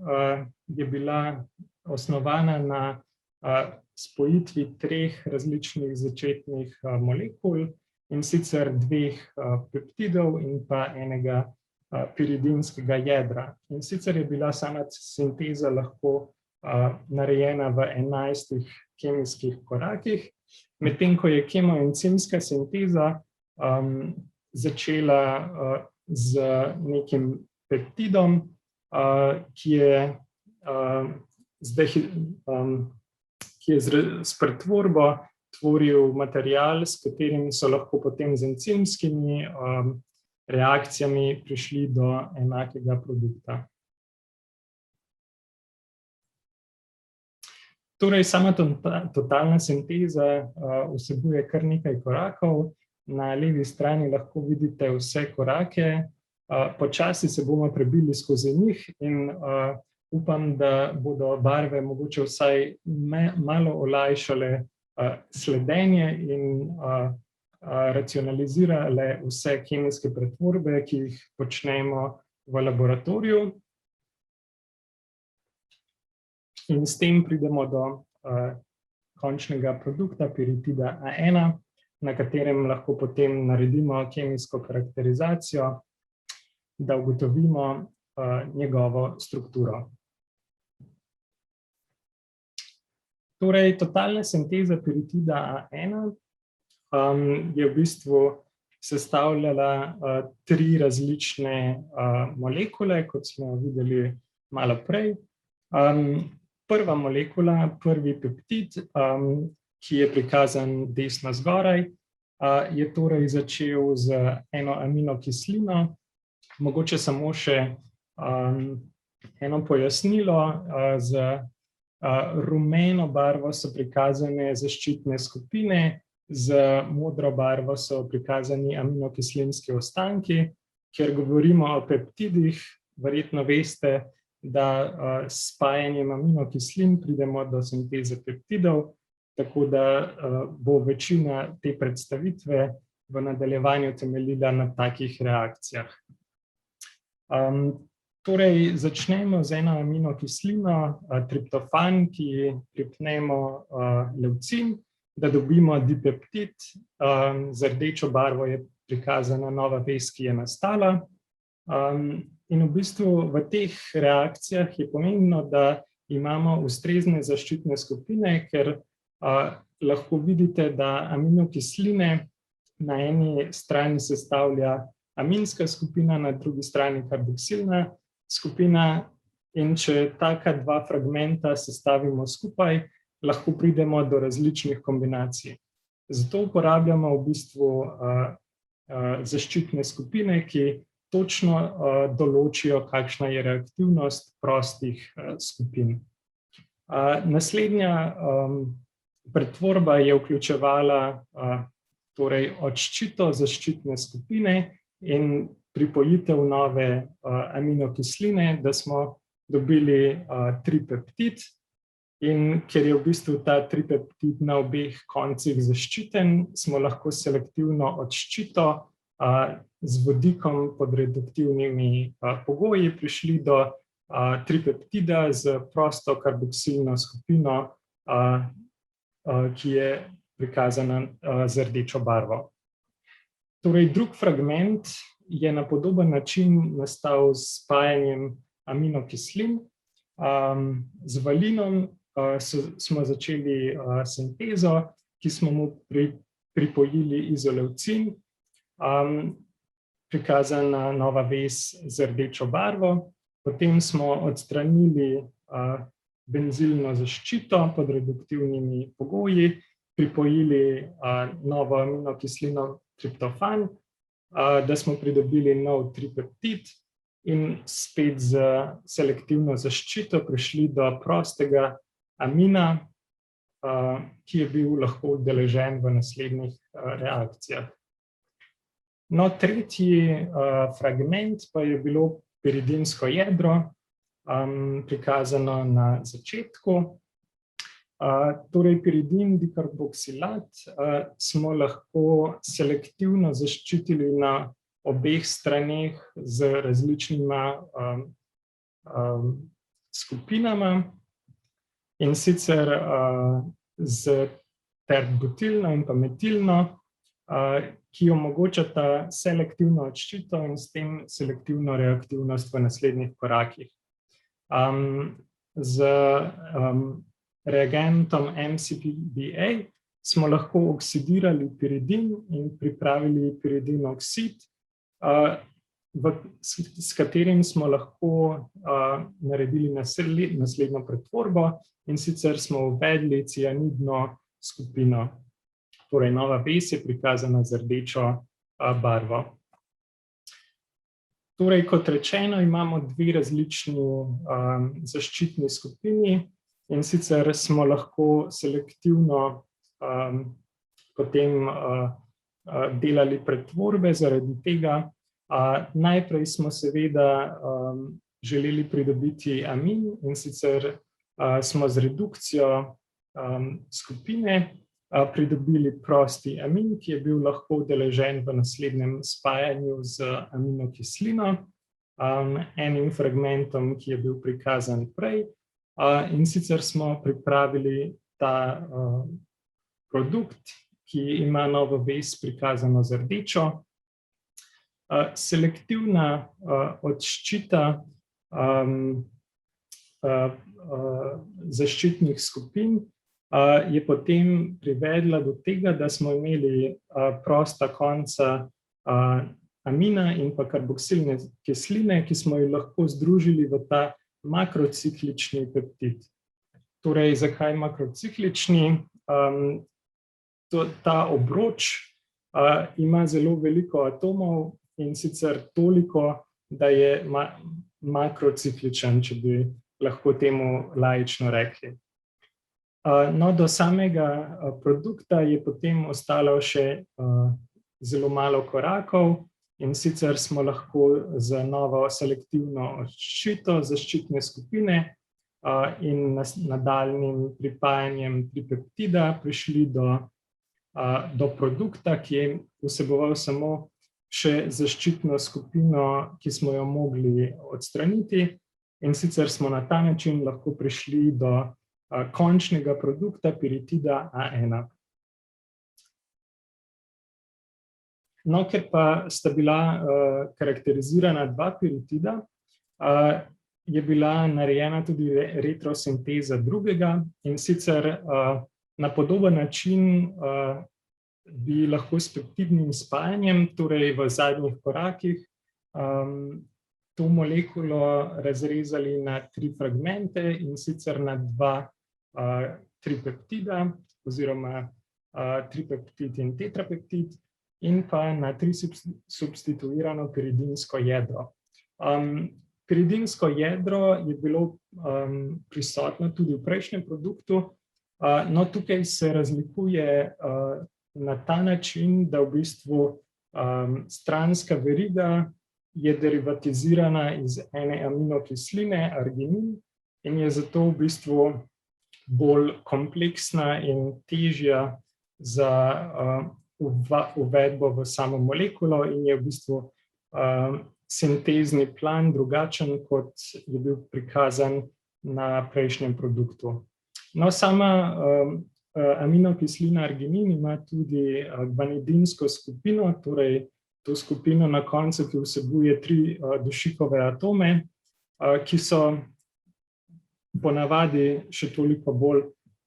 je bila osnovana na spojitvi 3 različnih začetnih molekul, in sicer 2 peptidov in pa enega piridinskega jedra. In sicer je bila sama sinteza lahko narejena v 11 kemijskih korakih, medtem ko je kemoencimska sinteza začela z nekim peptidom, ki je s pretvorbo tvoril material, s katerim so lahko potem z encimskimi reakcijami prišli do enakega produkta. Torej, sama totalna sinteza vsebuje kar nekaj korakov. Na levi strani lahko vidite vse korake. Počasi se bomo prebili skozi njih in upam, da bodo barve mogoče vsaj malo olajšale sledenje in racionalizirale vse kemijske pretvorbe, ki jih počnemo v laboratoriju. In s tem pridemo do končnega produkta piritida A1, na katerem lahko potem naredimo kemijsko karakterizacijo, da ugotovimo njegovo strukturo. Torej, totalna sinteza piritida A1 je v bistvu sestavljala 3 različne molekule, kot smo videli malo prej. Prva molekula, prvi peptid, ki je prikazan desno zgoraj, je torej začel z eno aminokislino. Mogoče samo še eno pojasnilo, z rumeno barvo so prikazane zaščitne skupine, z modro barvo so prikazani aminokislinski ostanki. Ker govorimo o peptidih, verjetno veste, da s spajanjem aminokislin pridemo do sinteze peptidov, tako da bo večina te predstavitve v nadaljevanju temeljila na takih reakcijah. Torej, začnemo z eno aminokislino, triptofan, ki pripnemo levcin, da dobimo dipeptid. Z rdečo barvo je prikazana nova vez, ki je nastala. In v bistvu v teh reakcijah je pomembno, da imamo ustrezne zaščitne skupine, ker lahko vidite, da aminokisline na eni strani sestavlja aminska skupina, na drugi strani karboksilna skupina, in če taka dva fragmenta sestavimo skupaj, lahko pridemo do različnih kombinacij. Zato uporabljamo v bistvu zaščitne skupine, ki točno določijo, kakšna je reaktivnost prostih skupin. Naslednja pretvorba je vključevala torej odščito zaščitne skupine in pripojitev nove aminokisline, da smo dobili tripeptid. In ker je v bistvu ta tripeptid na obeh koncih zaščiten, smo lahko selektivno odščito z vodikom pod reduktivnimi pogoji prišli do tripeptida z prosto karboksilno skupino, ki je prikazana z rdečo barvo. Torej, drug fragment je na podoben način nastal s spajanjem aminokislin. Z valinom smo začeli sintezo, ki smo mu pripojili izoleucin, prikazana nova vez z rdečo barvo. Potem smo odstranili benzilno zaščito pod reduktivnimi pogoji, pripojili novo aminokislino triptofan, da smo pridobili nov tripeptid in spet z selektivno zaščito prišli do prostega amina, ki je bil lahko udeležen v naslednjih reakcijah. No, tretji fragment pa je bilo piridinsko jedro, prikazano na začetku. Torej, piridin dikarboksilat smo lahko selektivno zaščitili na obeh straneh z različnima skupinama, in sicer z terbutilno in pa metilno, ki omogočata selektivno odščito in s tem selektivno reaktivnost v naslednjih korakih. Z reagentom MCPBA smo lahko oksidirali piridin in pripravili piridin oksid, s katerim smo lahko naredili naslednjo pretvorbo, in sicer smo uvedli cianidno skupino. Torej, nova vez je prikazana z rdečo barvo. Torej, kot rečeno, imamo dve različni zaščitni skupini, in sicer smo lahko selektivno potem delali pretvorbe zaradi tega. Najprej smo seveda želeli pridobiti amin, in sicer smo z redukcijo skupine pridobili prosti amin, ki je bil lahko udeležen v naslednjem spajanju z aminokislino, enim fragmentom, ki je bil prikazan prej. In sicer smo pripravili ta produkt, ki ima novo vez prikazano z rdečo. Selektivna odščita zaščitnih skupin je potem privedla do tega, da smo imeli prosta konca amina in pa karboksilne kisline, ki smo jo lahko združili v ta makrociklični peptid. Torej, zakaj makrociklični? Ta obroč ima zelo veliko atomov, in sicer toliko, da je makrocikličen, če bi lahko temu laično rekli. No, do samega produkta je potem ostalo še zelo malo korakov, in sicer smo lahko z novo selektivno odščito zaščitne skupine in nadaljnjim pripajanjem tripeptida prišli do do produkta, ki je vseboval samo še zaščitno skupino, ki smo jo mogli odstraniti, in sicer smo na ta način lahko prišli do končnega produkta piritida A1. No, ker pa sta bila karakterizirana dva piritida, je bila narejena tudi retrosinteza drugega, in sicer na podoben način bi lahko s peptidnim spajanjem, torej v zadnjih korakih, to molekulo razrezali na 3 fragmente, in sicer na 2 tripeptida oziroma tripeptid in tetrapeptid, in pa na 3 substituirano piridinsko jedro. Piridinsko jedro je bilo prisotno tudi v prejšnjem produktu, no tukaj se razlikuje na ta način, da v bistvu stranska veriga je derivatizirana iz ene aminokisline, arginin, in je zato v bistvu bolj kompleksna in težja za uvedbo v samo molekulo in je v bistvu sintezni plan drugačen, kot je bil prikazan na prejšnjem produktu. No, sama aminokislina arginin ima tudi guanidinsko skupino, torej to skupino na koncu, ki vsebuje 3 dušikove atome, ki so ponavadi še toliko bolj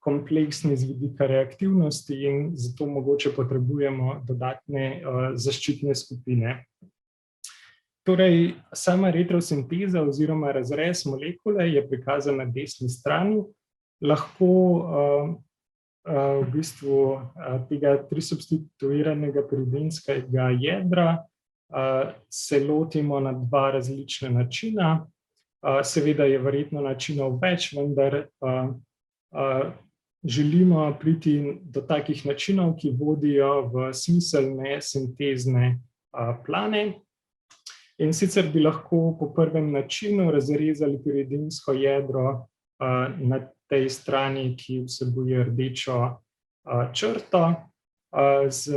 kompleksni z vidika reaktivnosti in zato mogoče potrebujemo dodatne zaščitne skupine. Torej, sama retrosinteza oziroma razrez molekule je prikazana na desni strani. Lahko v bistvu tega trisubstituiranega piridinskega jedra se lotimo na 2 različna načina. Seveda je verjetno načinov več, vendar želimo priti do takih načinov, ki vodijo v smiselne sintezne plane. In sicer bi lahko po prvem načinu razrezali piridinsko jedro na tej strani, ki vsebuje rdečo črto, z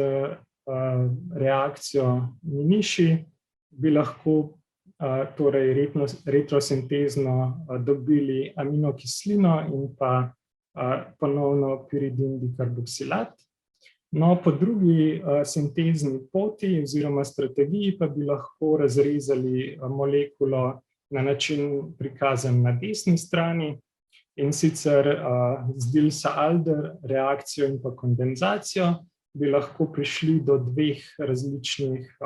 reakcijo miniši bi lahko torej retrosintezno dobili aminokislino in pa ponovno piridin dikarboksilat. No, po drugi sintezni poti oziroma strategiji pa bi lahko razrezali molekulo na način prikazan na desni strani, in sicer z Diels-Alder reakcijo in pa kondenzacijo bi lahko prišli do 2 različnih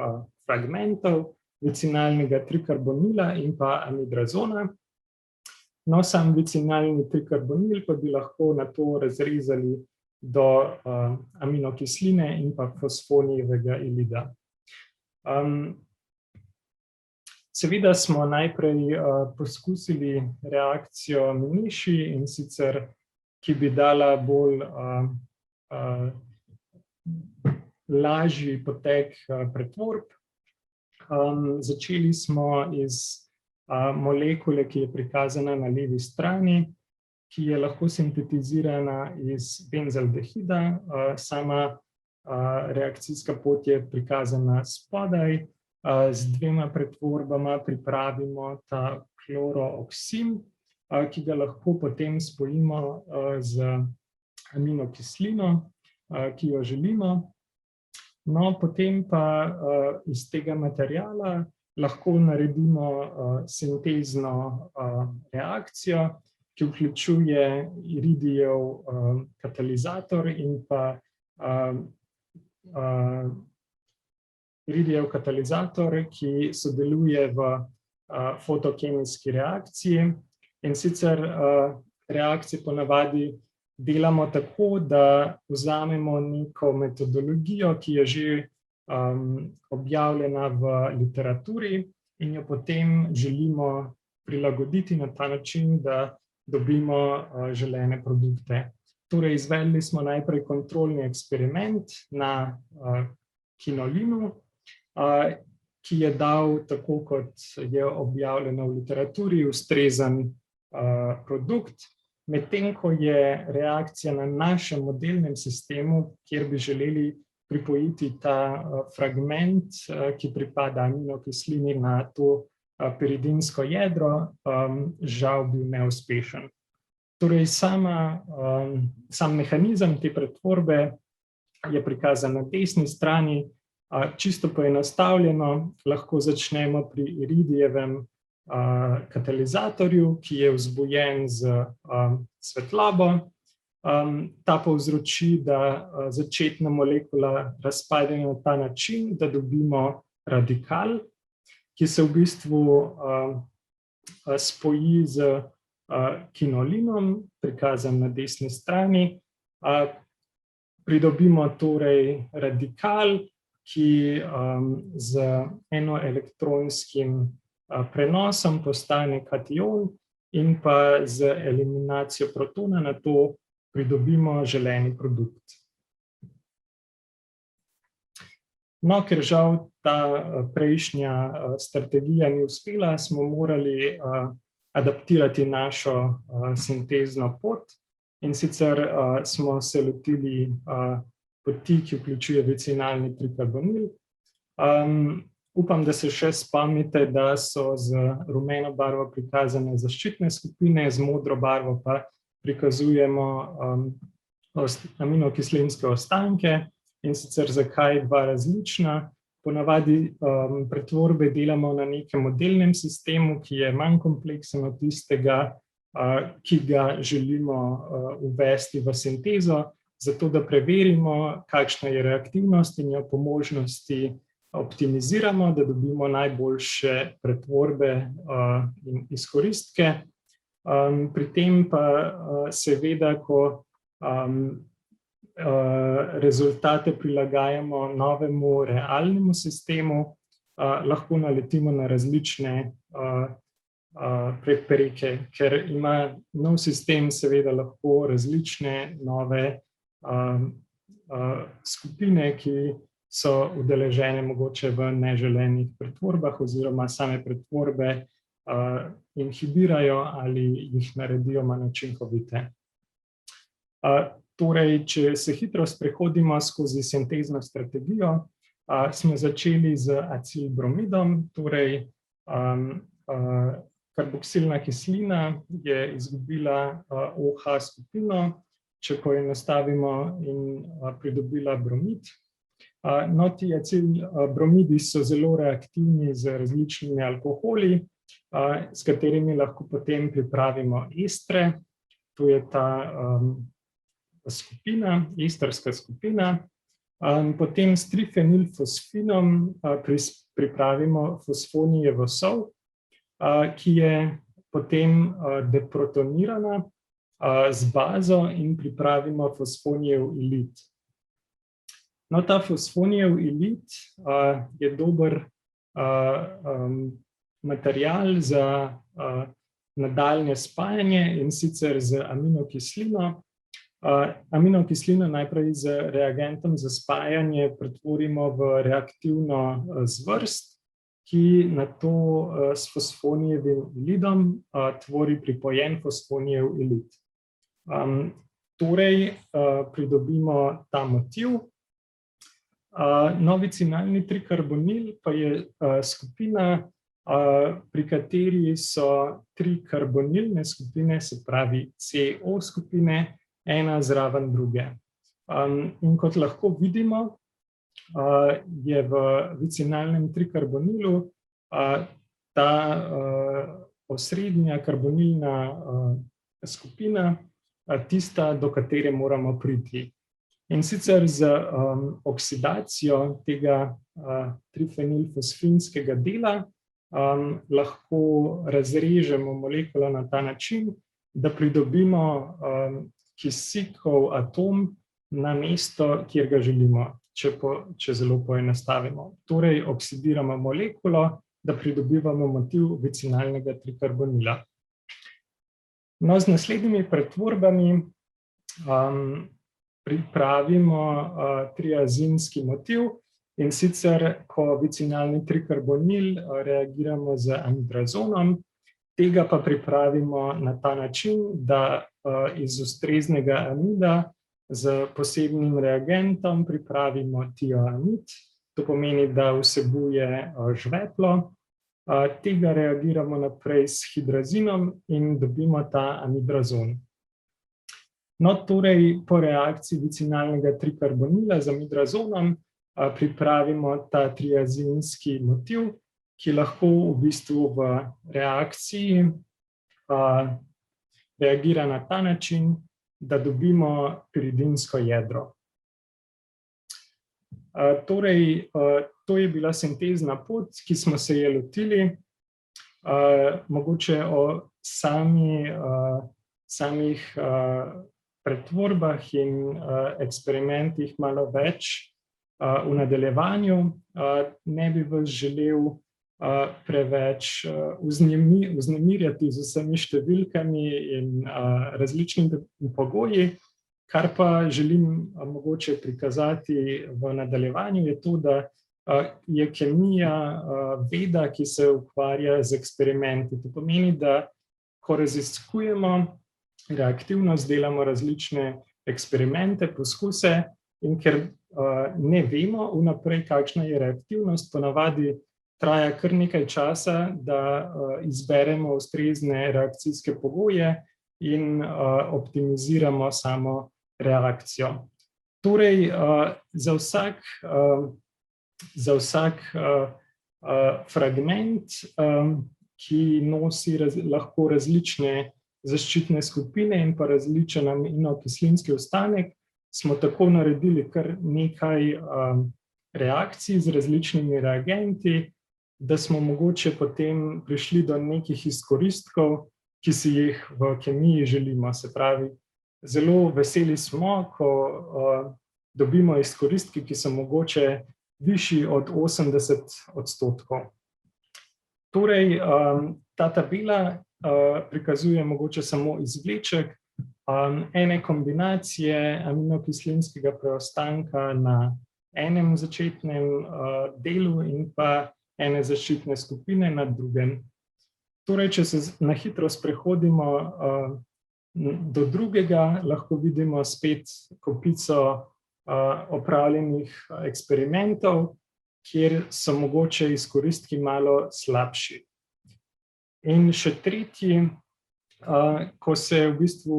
fragmentov, vicinalnega trikarbonila in pa amidrazona. No, sam vicinalni trikarbonil pa bi lahko na to razrezali do aminokisline in pa fosfonijevega ilida. Seveda smo najprej poskusili reakcijo miniši, in sicer, ki bi dala bolj lažji potek pretvorb. Začeli smo iz molekule, ki je prikazana na levi strani, ki je lahko sintetizirana iz benzaldehida. Sama reakcijska pot je prikazana spodaj. Z 2 pretvorbama pripravimo ta klorooksim, ki ga lahko potem spojimo z aminokislino, ki jo želimo. No, potem pa iz tega materiala lahko naredimo sintezno reakcijo, ki vključuje iridijev katalizator in pa iridijev katalizator, ki sodeluje v fotokemijski reakciji. In sicer reakcije ponavadi delamo tako, da vzamemo neko metodologijo, ki je že objavljena v literaturi in jo potem želimo prilagoditi na ta način, da dobimo želene produkte. Torej, izvedli smo najprej kontrolni eksperiment na kinolinu, ki je dal, tako kot je objavljeno v literaturi, ustrezen produkt. medtem ko je reakcija na našem modelnem sistemu, kjer bi želeli pripojiti ta fragment, ki pripada aminokislini na to piridinsko jedro, žal bil neuspešen. Torej, sam mehanizem te pretvorbe je prikazan na desni strani, čisto poenostavljeno, lahko začnemo pri iridijevem katalizatorju, ki je vzbujen z svetlobo. Ta povzroči, da začetna molekula razpade na ta način, da dobimo radikal, ki se v bistvu spoji z kinolinom, prikazan na desni strani. Pridobimo torej radikal, ki z enoelektronskim prenosom postane kation in pa z eliminacijo protona na to pridobimo želeni produkt. No, ker žal ta prejšnja strategija ni uspela, smo morali adaptirati našo sintezno pot, in sicer smo se lotili poti, ki vključuje vicinalni trikarbonil. Upam, da se še spomnite, da so z rumeno barvo prikazane zaščitne skupine, z modro barvo pa prikazujemo aminokislinske ostanke, in sicer zakaj dva različna. Ponavadi pretvorbe delamo na nekem modelnem sistemu, ki je manj kompleksen od tistega, ki ga želimo uvesti v sintezo, zato da preverimo, kakšna je reaktivnost in jo po možnosti optimiziramo, da dobimo najboljše pretvorbe in izkoristke. Pri tem pa seveda, ko rezultate prilagajamo novemu realnemu sistemu, lahko naletimo na različne prepreke, ker ima nov sistem seveda lahko različne nove skupine, ki so udeležene mogoče v neželenih pretvorbah oziroma same pretvorbe inhibirajo ali jih naredijo manj učinkovite. Torej, če se hitro sprehodimo skozi sintezno strategijo, smo začeli z acilbromidom, torej karboksilna kislina je izgubila OH skupino, če poenostavimo, in pridobila bromid. No, ti acilbromidi so zelo reaktivni z različnimi alkoholi, s katerimi lahko potem pripravimo estre. To je ta skupina, estrska skupina. Potem s trifenilfosfinom pripravimo fosfonijevo sol, ki je potem deprotonirana z bazo in pripravimo fosfonijev ilit. No, ta fosfonijev ilit je dober material za nadaljnje spajanje, in sicer z aminokislino. Aminokislino najprej z reagentom za spajanje pretvorimo v reaktivno zvrst, ki nato s fosfonijevim ilidom tvori pripojen fosfonijev ilit. Torej, pridobimo ta motiv. Novicinalni trikarbonil pa je skupina, pri kateri so tri karbonilne skupine, se pravi CO skupine, ena zraven druge. In kot lahko vidimo, je v vicinalnem trikarbonilu ta osrednja karbonilna skupina tista, do katere moramo priti. In sicer z oksidacijo tega trifenilfosfinskega dela lahko razrežemo molekulo na ta način, da pridobimo kisikov atom na mesto, kjer ga želimo, če zelo poenostavimo. Torej, oksidiramo molekulo, da pridobivamo motiv vicinalnega trikarbonila. No, z naslednjimi pretvorbami pripravimo triazinski motiv, in sicer, ko vicinalni trikarbonil reagiramo z amidrazonom, Tega pa pripravimo na ta način, da iz ustreznega amida z posebnim reagentom pripravimo tioamid. To pomeni, da vsebuje žveplo. Tega reagiramo naprej s hidrazinom in dobimo ta amidrazon. No, torej, po reakciji vicinalnega trikarbonila z amidrazonom pripravimo ta triazinski motiv, ki lahko v bistvu v reakciji reagira na ta način, da dobimo piridinsko jedro. Torej, to je bila sintezna pot, ki smo se je lotili. Mogoče o samih pretvorbah in eksperimentih malo več v nadaljevanju. Ne bi vas želel preveč vznemirjati z vsemi številkami in različnimi pogoji. Kar pa želim mogoče prikazati v nadaljevanju, je to, da je kemija veda, ki se ukvarja z eksperimenti. To pomeni, da ko raziskujemo reaktivnost, delamo različne eksperimente, poskuse, in ker ne vemo vnaprej, kakšna je reaktivnost, ponavadi traja kar nekaj časa, da izberemo ustrezne reakcijske pogoje in optimiziramo samo reakcijo. Torej, za vsak fragment, ki nosi lahko različne zaščitne skupine in pa različen aminokislinski ostanek, smo tako naredili kar nekaj reakcij z različnimi reagenti, da smo mogoče potem prišli do nekih izkoristkov, ki si jih v kemiji želimo. Se pravi, zelo veseli smo, ko dobimo izkoristke, ki so mogoče višji od 80%. Torej, ta tabela prikazuje mogoče samo izvleček ene kombinacije aminokislinskega preostanka na enem začetnem delu in pa ene zaščitne skupine na drugem. Torej, če se na hitro sprehodimo do drugega, lahko vidimo spet kopico opravljenih eksperimentov, kjer so mogoče izkoristki malo slabši. In še tretji, ko se v bistvu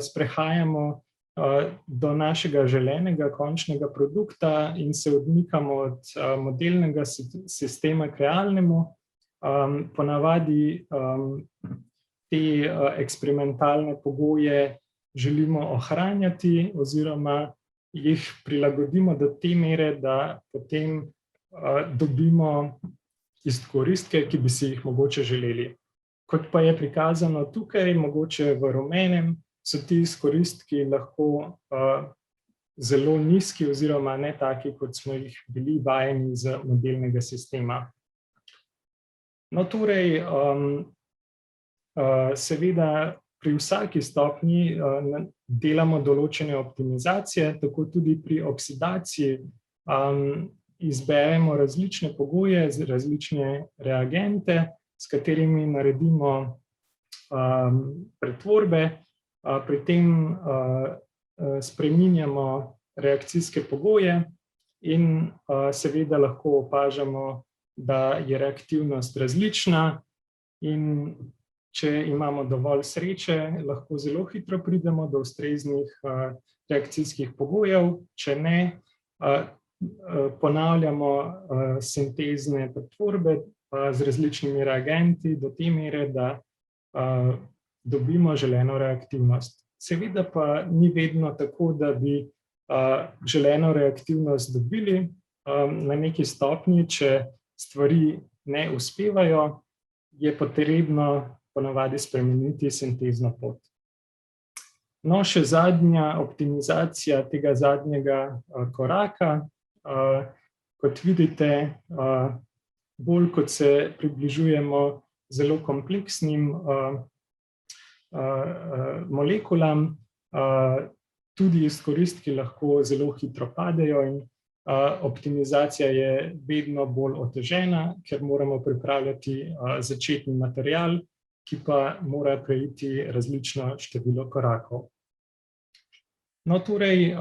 sprehajamo do našega želenega končnega produkta in se odmikamo od modelnega sistema k realnemu, ponavadi te eksperimentalne pogoje želimo ohranjati oziroma jih prilagodimo do te mere, da potem dobimo izkoristke, ki bi si jih mogoče želeli. Kot pa je prikazano tukaj, mogoče v rumenem, so ti izkoristki lahko zelo nizki oziroma ne taki, kot smo jih bili vajeni z modelnega sistema. No, torej, seveda pri vsaki stopnji delamo določene optimizacije, tako tudi pri oksidaciji izberemo različne pogoje, različne reagente, s katerimi naredimo pretvorbe, pri tem spreminjamo reakcijske pogoje in seveda lahko opažamo, da je reaktivnost različna, in če imamo dovolj sreče, lahko zelo hitro pridemo do ustreznih reakcijskih pogojev, če ne, ponavljamo sintezne pretvorbe z različnimi reagenti do te mere, da dobimo želeno reaktivnost. Seveda pa ni vedno tako, da bi želeno reaktivnost dobili na neki stopnji, če stvari ne uspevajo, je potrebno ponavadi spremeniti sintezno pot. No, še zadnja optimizacija tega zadnjega koraka. Kot vidite, bolj kot se približujemo zelo kompleksnim molekulam, tudi izkoristki lahko zelo hitro padejo in optimizacija je vedno bolj otežena, ker moramo pripravljati začetni material, ki pa mora preiti različno število korakov. No, torej,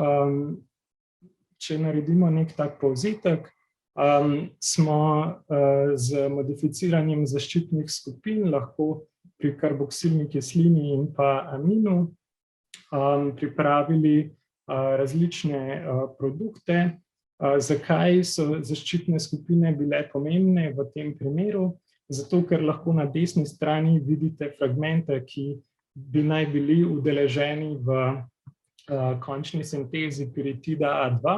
če naredimo nek tak povzetek, smo z modificiranjem zaščitnih skupin lahko pri karboksilni kislini in pa aminu pripravili različne produkte. Zakaj so zaščitne skupine bile pomembne v tem primeru? Zato, ker lahko na desni strani vidite fragmente, ki bi naj bili udeleženi v končni sintezi piritida A2.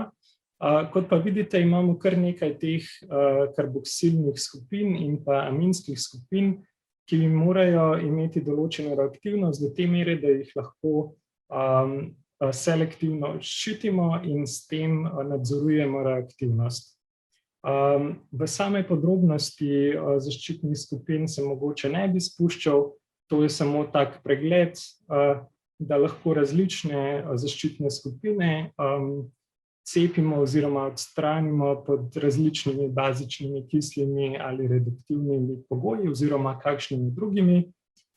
Kot pa vidite, imamo kar nekaj teh karboksilnih skupin in pa aminskih skupin, ki morajo imeti določeno reaktivnost do te mere, da jih lahko selektivno ščitimo in s tem nadzorujemo reaktivnost. V same podrobnosti zaščitnih skupin se mogoče ne bi spuščal, to je samo tak pregled, da lahko različne zaščitne skupine cepimo oziroma odstranimo pod različnimi bazičnimi, kislimi ali reduktivnimi pogoji oziroma kakšnimi drugimi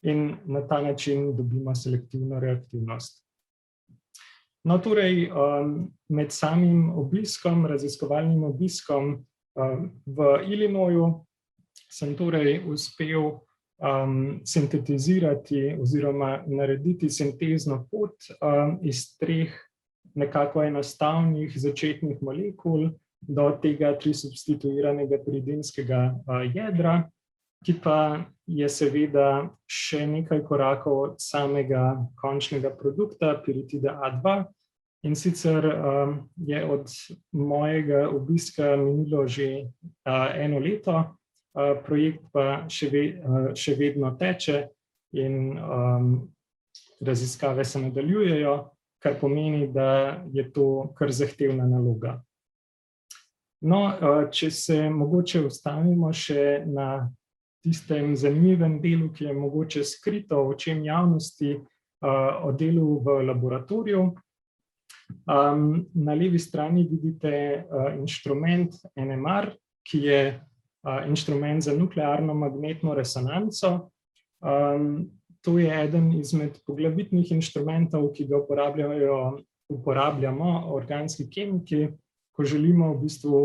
in na ta način dobimo selektivno reaktivnost. No, torej, med samim obiskom, raziskovalnim obiskom v Illinoisu sem torej uspel sintetizirati oziroma narediti sintezno pot iz 3 nekako enostavnih začetnih molekul do tega trisubstituiranega piridinskega jedra, ki pa je seveda še nekaj korakov od samega končnega produkta piritida A2. In sicer je od mojega obiska minilo že 1 leto, projekt pa še vedno teče in raziskave se nadaljujejo, kar pomeni, da je to kar zahtevna naloga. No, če se mogoče ustavimo še na tistem zanimivem delu, ki je mogoče skrito v očem javnosti o delu v laboratoriju. Na levi strani vidite inštrument NMR, ki je inštrument za nuklearno magnetno resonanco. To je eden izmed poglavitnih inštrumentov, ki ga uporabljamo organski kemiki, ko želimo v bistvu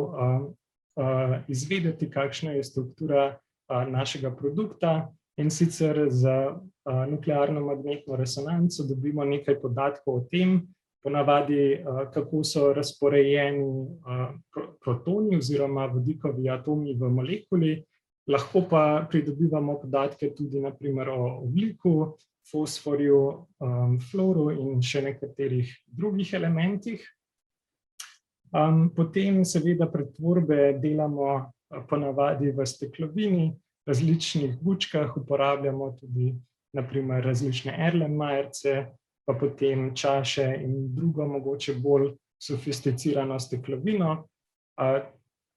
izvedeti, kakšna je struktura našega produkta, in sicer za nuklearno magnetno resonanco dobimo nekaj podatkov o tem, ponavadi kako so razporejeni protoni oziroma vodikovi atomi v molekuli, lahko pa pridobivamo podatke tudi na primer o ogljiku, fosforju, fluoru in še nekaterih drugih elementih. Potem seveda pretvorbe delamo ponavadi v steklovini, različnih bučkah, uporabljamo tudi na primer različne Erlenmeyerce, pa potem čaše in drugo mogoče bolj sofisticirano steklovino.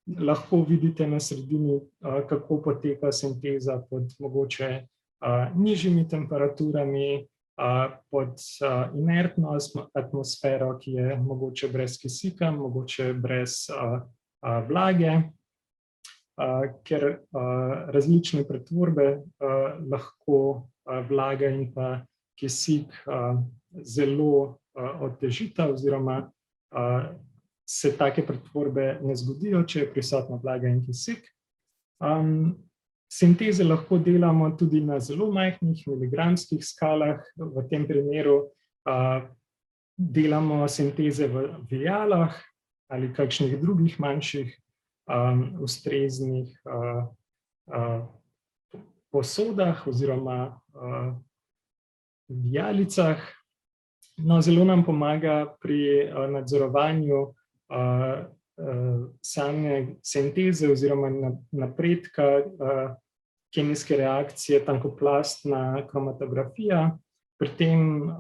Lahko vidite na sredini, kako poteka sinteza pod mogoče nižjimi temperaturami, pod inertno atmosfero, ki je mogoče brez kisika, mogoče brez vlage, ker različne pretvorbe lahko vlaga in pa kisik zelo otežita oziroma se take pretvorbe ne zgodijo, če je prisotna vlaga in kisik. Sinteze lahko delamo tudi na zelo majhnih miligramskih skalah, v tem primeru delamo sinteze v vialah ali kakšnih drugih manjših ustreznih posodah oziroma vialicah. No, zelo nam pomaga pri nadzorovanju same sinteze oziroma napredka kemijske reakcije tankoplastna kromatografija. Pri tem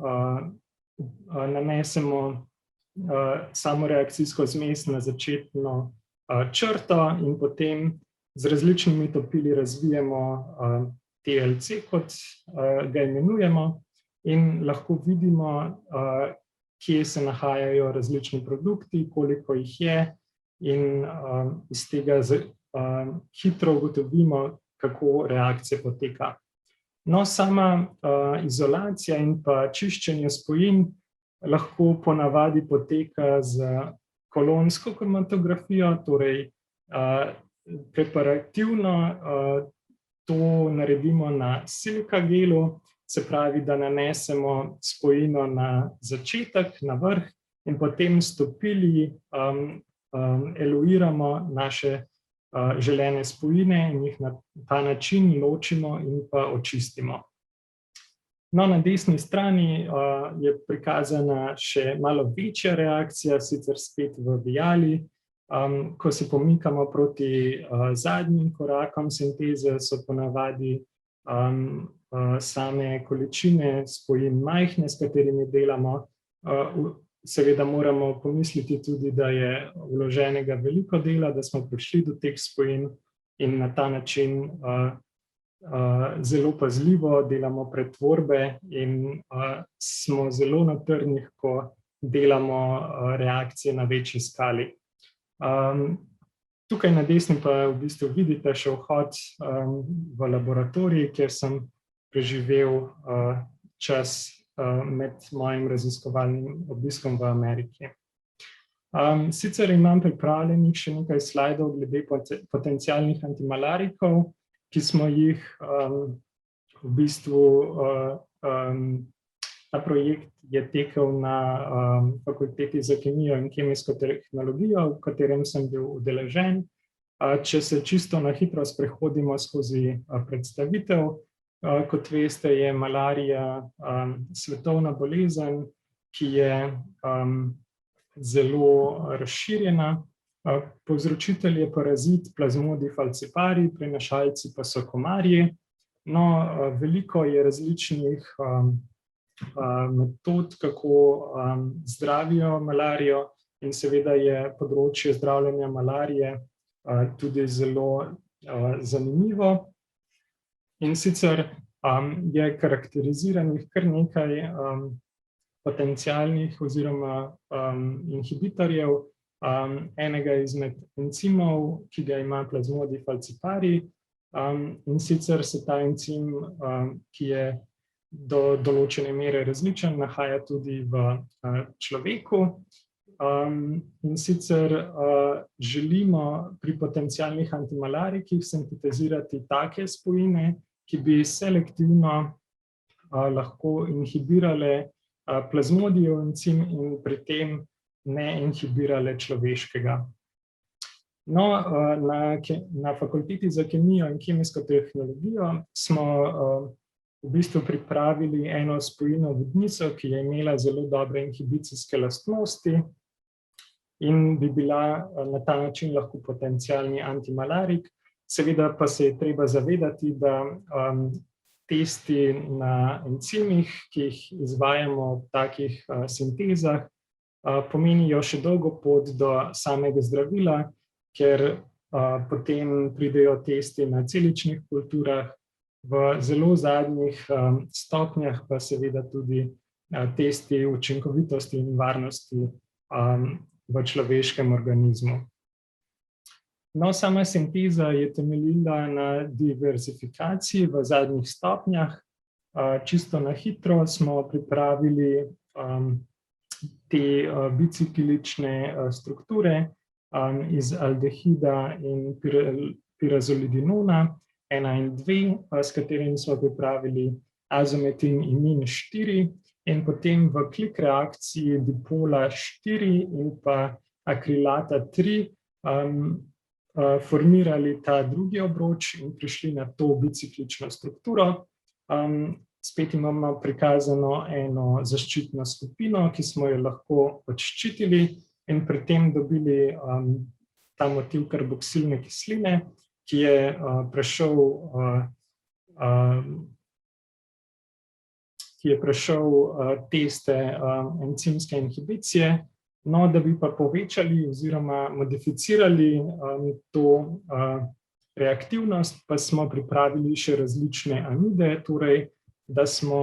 nanesemo samo reakcijsko zmes na začetno črto in potem z različnimi topili razvijemo TLC, kot ga imenujemo, in lahko vidimo, kje se nahajajo različni produkti, koliko jih je, in iz tega hitro ugotovimo, kako reakcija poteka. No, sama izolacija in pa čiščenje spojin lahko ponavadi poteka z kolonsko kromatografijo, torej preparativno to naredimo na silika gelu, se pravi, da nanesemo spojino na začetek, na vrh in potem stopili eluiramo naše želene spojine in jih na ta način ločimo in pa očistimo. No, na desni strani je prikazana še malo večja reakcija, sicer spet v viali. Ko se pomikamo proti zadnjim korakom sinteze, so ponavadi same količine spojin majhne, s katerimi delamo. Seveda moramo pomisliti tudi, da je vloženega veliko dela, da smo prišli do teh spojin in na ta način zelo pazljivo delamo pretvorbe in smo zelo na trnih, ko delamo reakcije na večji skali. Tukaj na desni pa v bistvu vidite še vhod v laboratorij, kjer sem preživel čas med mojim raziskovalnim obiskom v Ameriki. Sicer imam pripravljenih še nekaj slajdov glede potencialnih antimalarikov, ki smo jih v bistvu, ta projekt je tekel na Fakulteti za kemijo in kemijsko tehnologijo, v katerem sem bil udeležen. Če se čisto na hitro sprehodimo skozi predstavitev, kot veste, je malarija svetovna bolezen, ki je zelo razširjena. Povzročitelj je parazit Plasmodium falciparum, prenašalci pa so komarji. No, veliko je različnih metod, kako zdravijo malarijo in seveda je področje zdravljenja malarije tudi zelo zanimivo. In sicer je karakteriziranih kar nekaj potencialnih oziroma inhibitorjev, enega izmed encimov, ki ga ima Plasmodium falciparum, in sicer se ta encim, ki je do določene mere različen, nahaja tudi v človeku. In sicer želimo pri potencialnih antimalarikih sintetizirati take spojine, ki bi selektivno lahko inhibirale Plasmodijev encim in pri tem ne inhibirale človeškega. No, na Fakulteti za kemijo in kemijsko tehnologijo smo v bistvu pripravili eno spojino vodnico, ki je imela zelo dobre inhibicijske lastnosti in bi bila na ta način lahko potencialni antimalarik. Seveda pa se je treba zavedati, da testi na encimih, ki jih izvajamo v takih sintezah, pomenijo še dolgo pot do samega zdravila, ker potem pridejo testi na celičnih kulturah, v zelo zadnjih stopnjah pa seveda tudi testi učinkovitosti in varnosti v človeškem organizmu. No, sama sinteza je temeljila na diverzifikaciji v zadnjih stopnjah. Čisto na hitro smo pripravili te biciklične strukture iz aldehida in pirazolidinona 1 in 2, s katerimi smo pripravili azometin imin 4 in potem v klik reakciji dipola 4 in pa akrilata 3 formirali ta drugi obroč in prišli na to biciklično strukturo. Spet imamo prikazano eno zaščitno skupino, ki smo jo lahko odščitili in pri tem dobili ta motiv karboksilne kisline, ki je prešel teste encimske inhibicije. No, da bi pa povečali oziroma modificirali to reaktivnost, pa smo pripravili še različne amide, torej, da smo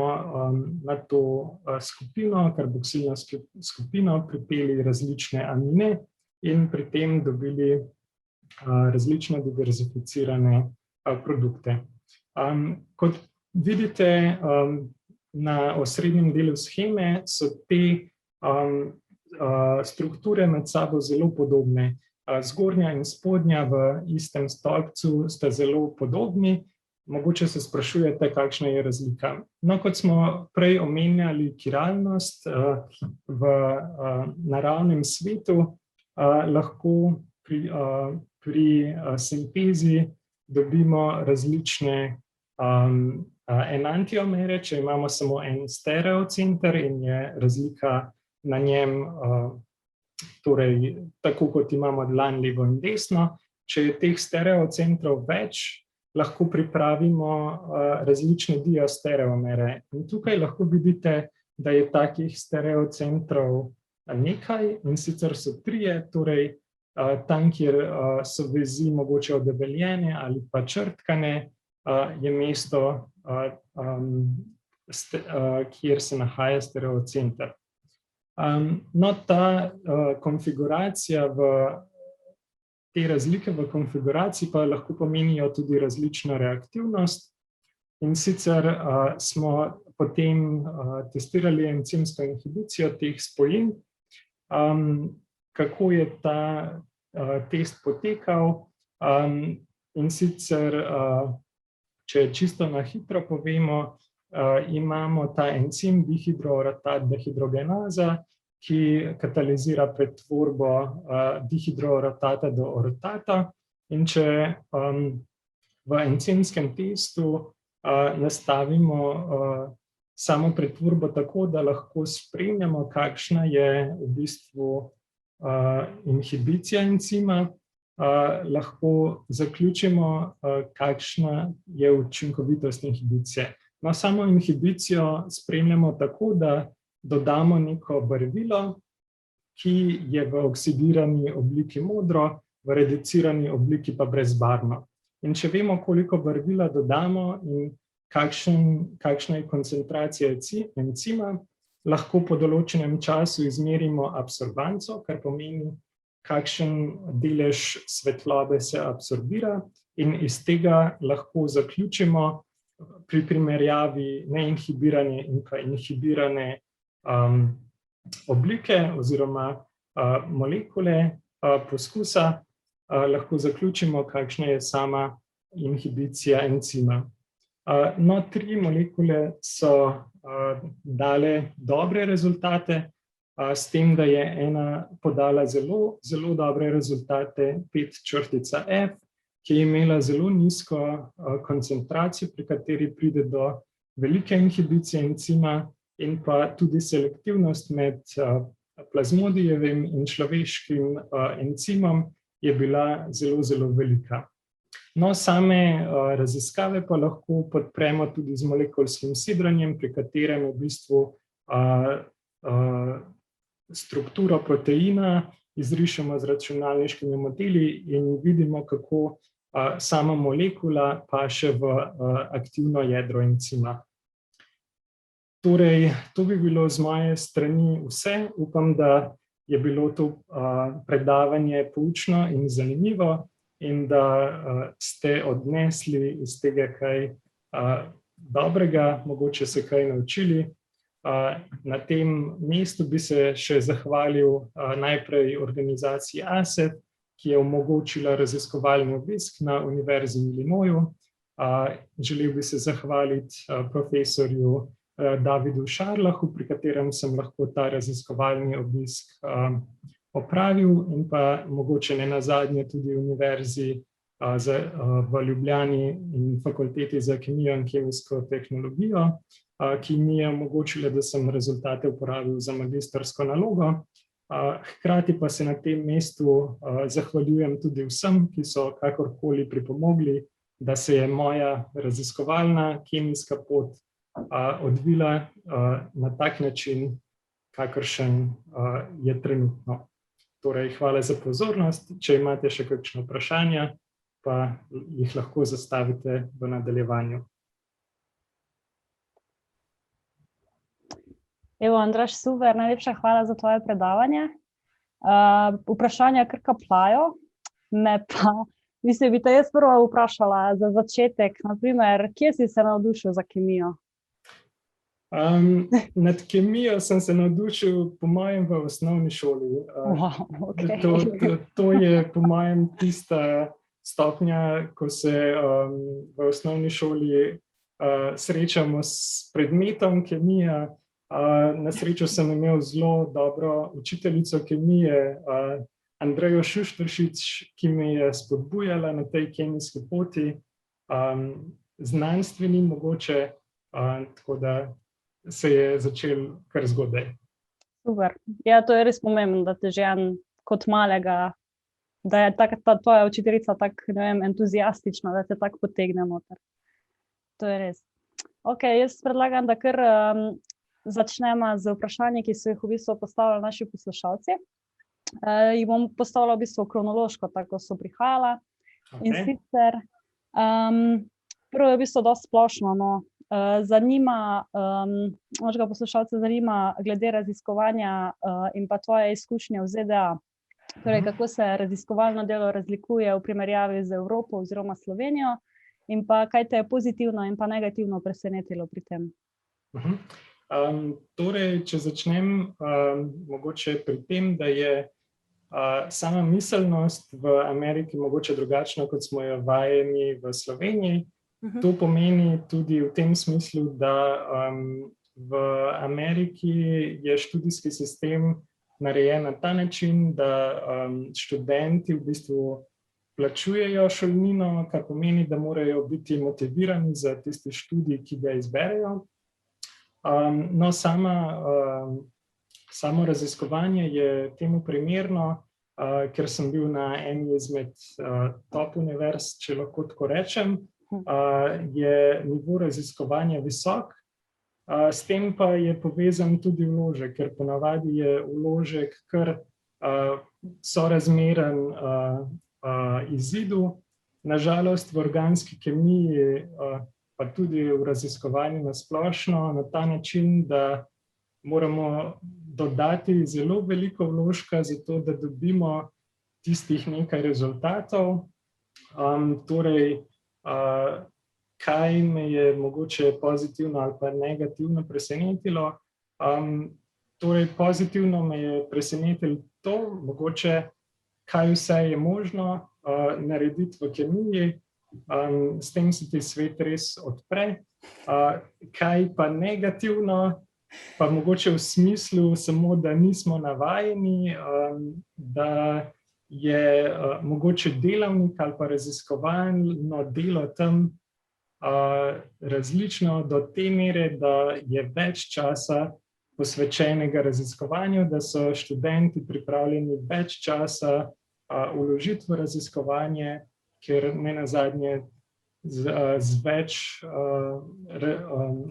na to skupino, karboksilno skupino, pripeli različne amine in pri tem dobili različno diverzificirane produkte. Kot Vidite na osrednjem delu sheme so te strukture med sabo zelo podobne. Zgornja in spodnja v istem stolpcu sta zelo podobni. Mogoče se sprašujete, kakšna je razlika. No, kot smo prej omenjali kiralnost v naravnem svetu, lahko pri sintezi dobimo različne enantiomere, če imamo samo en stereocenter in je razlika na njem, torej tako kot imamo dlan levo in desno. Če je teh stereocentrov več, lahko pripravimo različne diastereomere. In tukaj lahko vidite, da je takih stereocentrov nekaj, in sicer so trije, torej tam, kjer so vezi mogoče odebeljene ali pa črtkane, je mesto, kjer se nahaja stereocenter. No, ta konfiguracija te razlike v konfiguraciji pa lahko pomenijo tudi različno reaktivnost. In sicer smo potem testirali encimsko inhibicijo teh spojin. Kako je ta test potekal? In sicer, če čisto na hitro povemo, imamo ta encim dihidroorotat dehidrogenaza, ki katalizira pretvorbo dihidroorotata do orotata. In če v encimskem testu nastavimo samo pretvorbo tako, da lahko spremljamo, kakšna je v bistvu inhibicija encima, lahko zaključimo, kakšna je učinkovitost inhibicije. No, samo inhibicijo spremljamo tako, da dodamo neko barvilo, ki je v oksidirani obliki modro, v reducirani obliki pa brezbarvno. In če vemo, koliko barvila dodamo in kakšna je koncentracija encima, lahko po določenem času izmerimo absorbanco, kar pomeni, kakšen delež svetlobe se absorbira, in iz tega lahko zaključimo pri primerjavi neinhibirane in pa inhibirane oblike oziroma molekule poskusa, lahko zaključimo, kakšna je sama inhibicija encima. No, 3 molekule so dale dobre rezultate, s tem, da je ena podala zelo, zelo dobre rezultate, 5-F, ki je imela zelo nizko koncentracijo, pri kateri pride do velike inhibicije encima, in pa tudi selektivnost med plazmodijevim in človeškim encimom je bila zelo, zelo velika. No, same raziskave pa lahko podpremo tudi z molekulskim sidranjem, pri katerem v bistvu strukturo proteina izrišemo z računalniškimi modeli in vidimo, kako sama molekula paše v aktivno jedro encima. Torej, to bi bilo z moje strani vse. Upam, da je bilo to predavanje poučno in zanimivo in da ste odnesli iz tega kaj dobrega, mogoče se kaj naučili. Na tem mestu bi se še zahvalil najprej organizaciji ASEP, ki je omogočila raziskovalni obisk na Univerzi v Illinoisu. Želel bi se zahvaliti profesorju Davidu Šarlahu, pri katerem sem lahko ta raziskovalni obisk opravil, in pa mogoče ne nazadnje tudi Univerzi v Ljubljani in Fakulteti za kemijo in kemijsko tehnologijo, ki mi je omogočila, da sem rezultate uporabil za magistrsko nalogo. Hkrati pa se na tem mestu zahvaljujem tudi vsem, ki so kakorkoli pripomogli, da se je moja raziskovalna kemijska pot odvila na tak način, kakršen je trenutno. Torej, hvala za pozornost. Če imate še kakšno vprašanja, pa jih lahko zastavite v nadaljevanju. Evo, Andraž, super, najlepša hvala za tvoje predavanje. Vprašanja kar kapljajo, me pa Mislim, bi te jaz prva vprašala za začetek, naprimer, kje si se navdušil za kemijo? Nad kemijo sem se navdušil po mojem v osnovni šoli. Wow, okay. To je po mojem tista stopnja, ko se v osnovni šoli srečamo s predmetom kemija. Na srečo sem imel zelo dobro učiteljico kemije, Andrejo Šušteršič, ki me je spodbujala na tej kemijski poti, znanstveni mogoče, tako da se je začel kar zgodaj. Super. Ja, to je res pomembno, da te že kot malega, da je ta tvoja učiteljica tako, ne vem, entuzijastična, da te tako potegne noter. To je res. Ok, jaz predlagam, da kar začnemo z vprašanji, ki so jih v bistvu postavili naši poslušalci. Jih bom postavila v bistvu kronološko, tako so prihajala. Okay. In sicer, prvo je v bistvu dosti splošno, no. Zanima, možga poslušalce zanima glede raziskovanja in pa tvoje izkušnje v ZDA. Torej, kako se raziskovalno delo razlikuje v primerjavi z Evropo oziroma Slovenijo in pa kaj te je pozitivno in pa negativno presenetilo pri tem? Torej, če začnem mogoče pri tem, da je sama miselnost v Ameriki mogoče drugačna, kot smo jo vajeni v Sloveniji. To pomeni tudi v tem smislu, da v Ameriki je študijski sistem narejen na ta način, da študenti v bistvu plačujejo šolnino, kar pomeni, da morajo biti motivirani za tisti študij, ki ga izberejo. No, samo raziskovanje je temu primerno, ker sem bil na eni izmed top univerz, če lahko tako rečem, je nivo raziskovanja visok, s tem pa je povezan tudi vložek, ker ponavadi je vložek kar sorazmeren izidu. Na žalost v organski kemiji, pa tudi v raziskovanju na splošno, na ta način, da moramo dodati zelo veliko vložka, zato da dobimo tistih nekaj rezultatov. Torej, kaj me je mogoče pozitivno ali pa negativno presenetilo? Torej, pozitivno me je presenetilo to, mogoče kaj vse je možno narediti v kemiji, s tem se ti svet res odpre. Kaj pa negativno, pa mogoče v smislu samo, da nismo navajeni, da je mogoče delavnik ali pa raziskovalno delo tam različno do te mere, da je več časa posvečenega raziskovanju, da so študenti pripravljeni več časa vložiti v raziskovanje, ker nenazadnje z več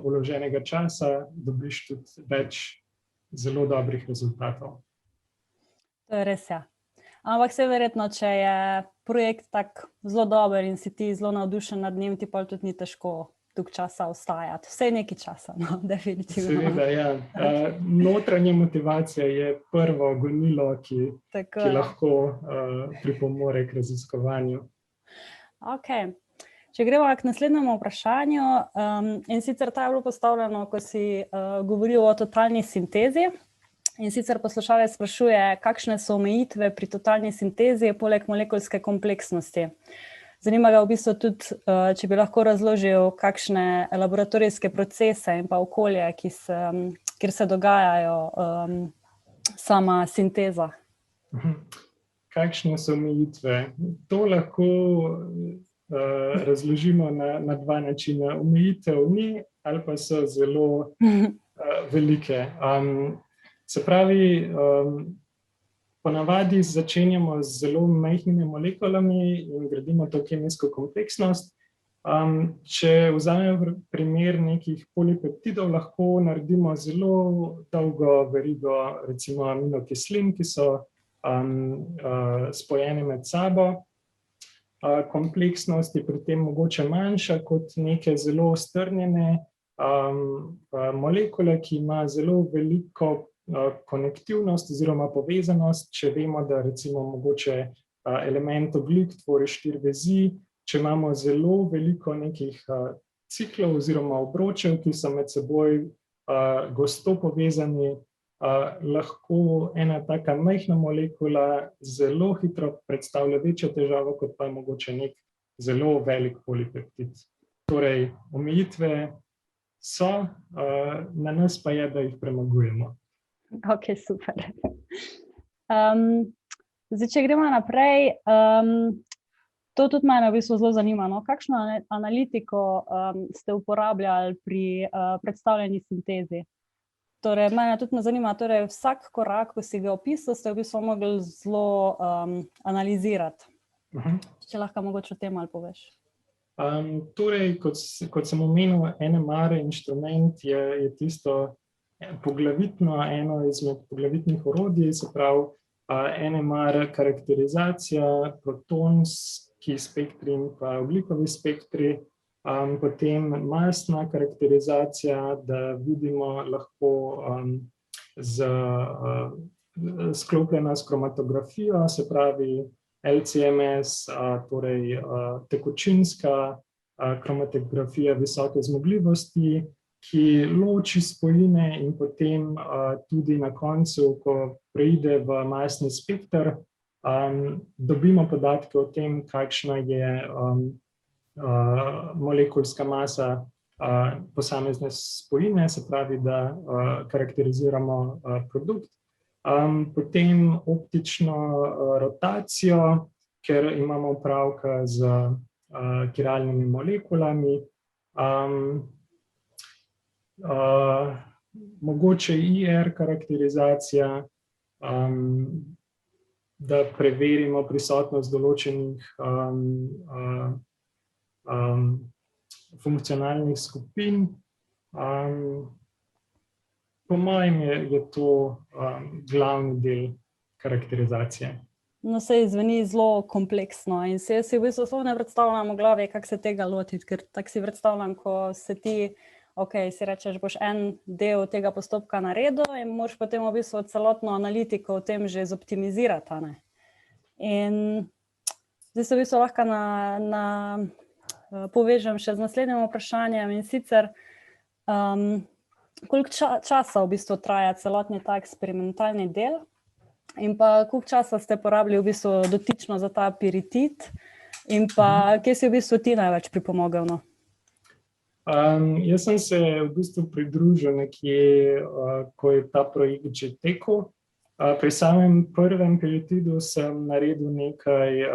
vloženega časa dobiš tudi več zelo dobrih rezultatov. To je res, ja. Ampak se verjetno, če je projekt tak zelo dober in si ti zelo navdušen nad njim, ti pa tudi ni težko dolgo časa ostajati. Vsaj nekaj časa, no, definitivno. Seveda, ja. Notranja motivacija je prvo gonilo, ki lahko pripomore k raziskovanju. Ok. Če gremo k naslednjemu vprašanju, in sicer ta je bilo postavljeno, ko si govoril o totalni sintezi. In sicer poslušalec sprašuje, kakšne so omejitve pri totalni sintezi poleg molekulske kompleksnosti. Zanima ga v bistvu tudi, če bi lahko razložil, kakšne laboratorijske procese in pa okolje, kjer se dogajajo sama sinteza. Kakšne so omejitve? To lahko razložimo na dva načina. Omejitev ni ali pa so zelo velike. Se pravi, ponavadi začenjamo z zelo majhnimi molekulami in gradimo to kemijsko kompleksnost. Če vzamemo primer nekih polipeptidov, lahko naredimo zelo dolgo verigo, recimo aminokislin, ki so spojene med sabo. Kompleksnost je pri tem mogoče manjša kot neke zelo strnjene molekule, ki ima zelo veliko konektivnost oziroma povezanost, če vemo, da recimo mogoče element ogljik tvori 4 vezi, če imamo zelo veliko nekih ciklov oziroma obročev, ki so med seboj gosto povezani, lahko ena taka majhna molekula zelo hitro predstavlja večjo težavo, kot pa mogoče nek zelo velik polipeptid. Torej, omejitve so, na nas pa je, da jih premagujemo. Ok, super. Zdaj, če gremo naprej, to tudi mene v bistvu zelo zanima, no? Kakšno analitiko ste uporabljali pri predstavljeni sintezi? Torej, mene tudi me zanima, torej vsak korak, ko si ga opisal, ste v bistvu mogli zelo analizirati. Če lahko mogoče o tem malo poveš. Torej, kot sem omenil, NMR inštrument je tisto poglavitno, eno izmed poglavitnih orodij, se pravi NMR karakterizacija, protonski spektri in pa ogljikovi spektri, potem masna karakterizacija, da vidimo lahko sklopljena s kromatografijo, se pravi LCMS, torej tekočinska kromatografija visoke zmogljivosti, ki loči spojine in potem tudi na koncu, ko preide v masni spekter, dobimo podatke o tem, kakšna je molekulska masa posamezne spojine, se pravi, da karakteriziramo produkt. Potem optično rotacijo, ker imamo opravka z kiralnimi molekulami. Mogoče IR karakterizacija, da preverimo prisotnost določenih funkcionalnih skupin. Po mojem je to glavni del karakterizacije. No, saj zveni zelo kompleksno in se jaz si v bistvu sploh ne predstavljam v glavi, kako se tega lotiti, ker tako si predstavljam, ko se ti, si rečeš, boš en del tega postopka naredil in moraš potem v bistvu celotno analitiko v tem že zoptimizirati, ne? In zdaj se v bistvu lahko povežem še z naslednjim vprašanjem in sicer, koliko časa v bistvu traja celotni ta eksperimentalni del in pa koliko časa ste porabili v bistvu dotično za ta piritit in pa kje si v bistvu ti največ pripomogel, no? Jaz sem se v bistvu pridružil nekje, ko je ta projekt že tekel. Pri samem prvem piritidu sem naredil nekaj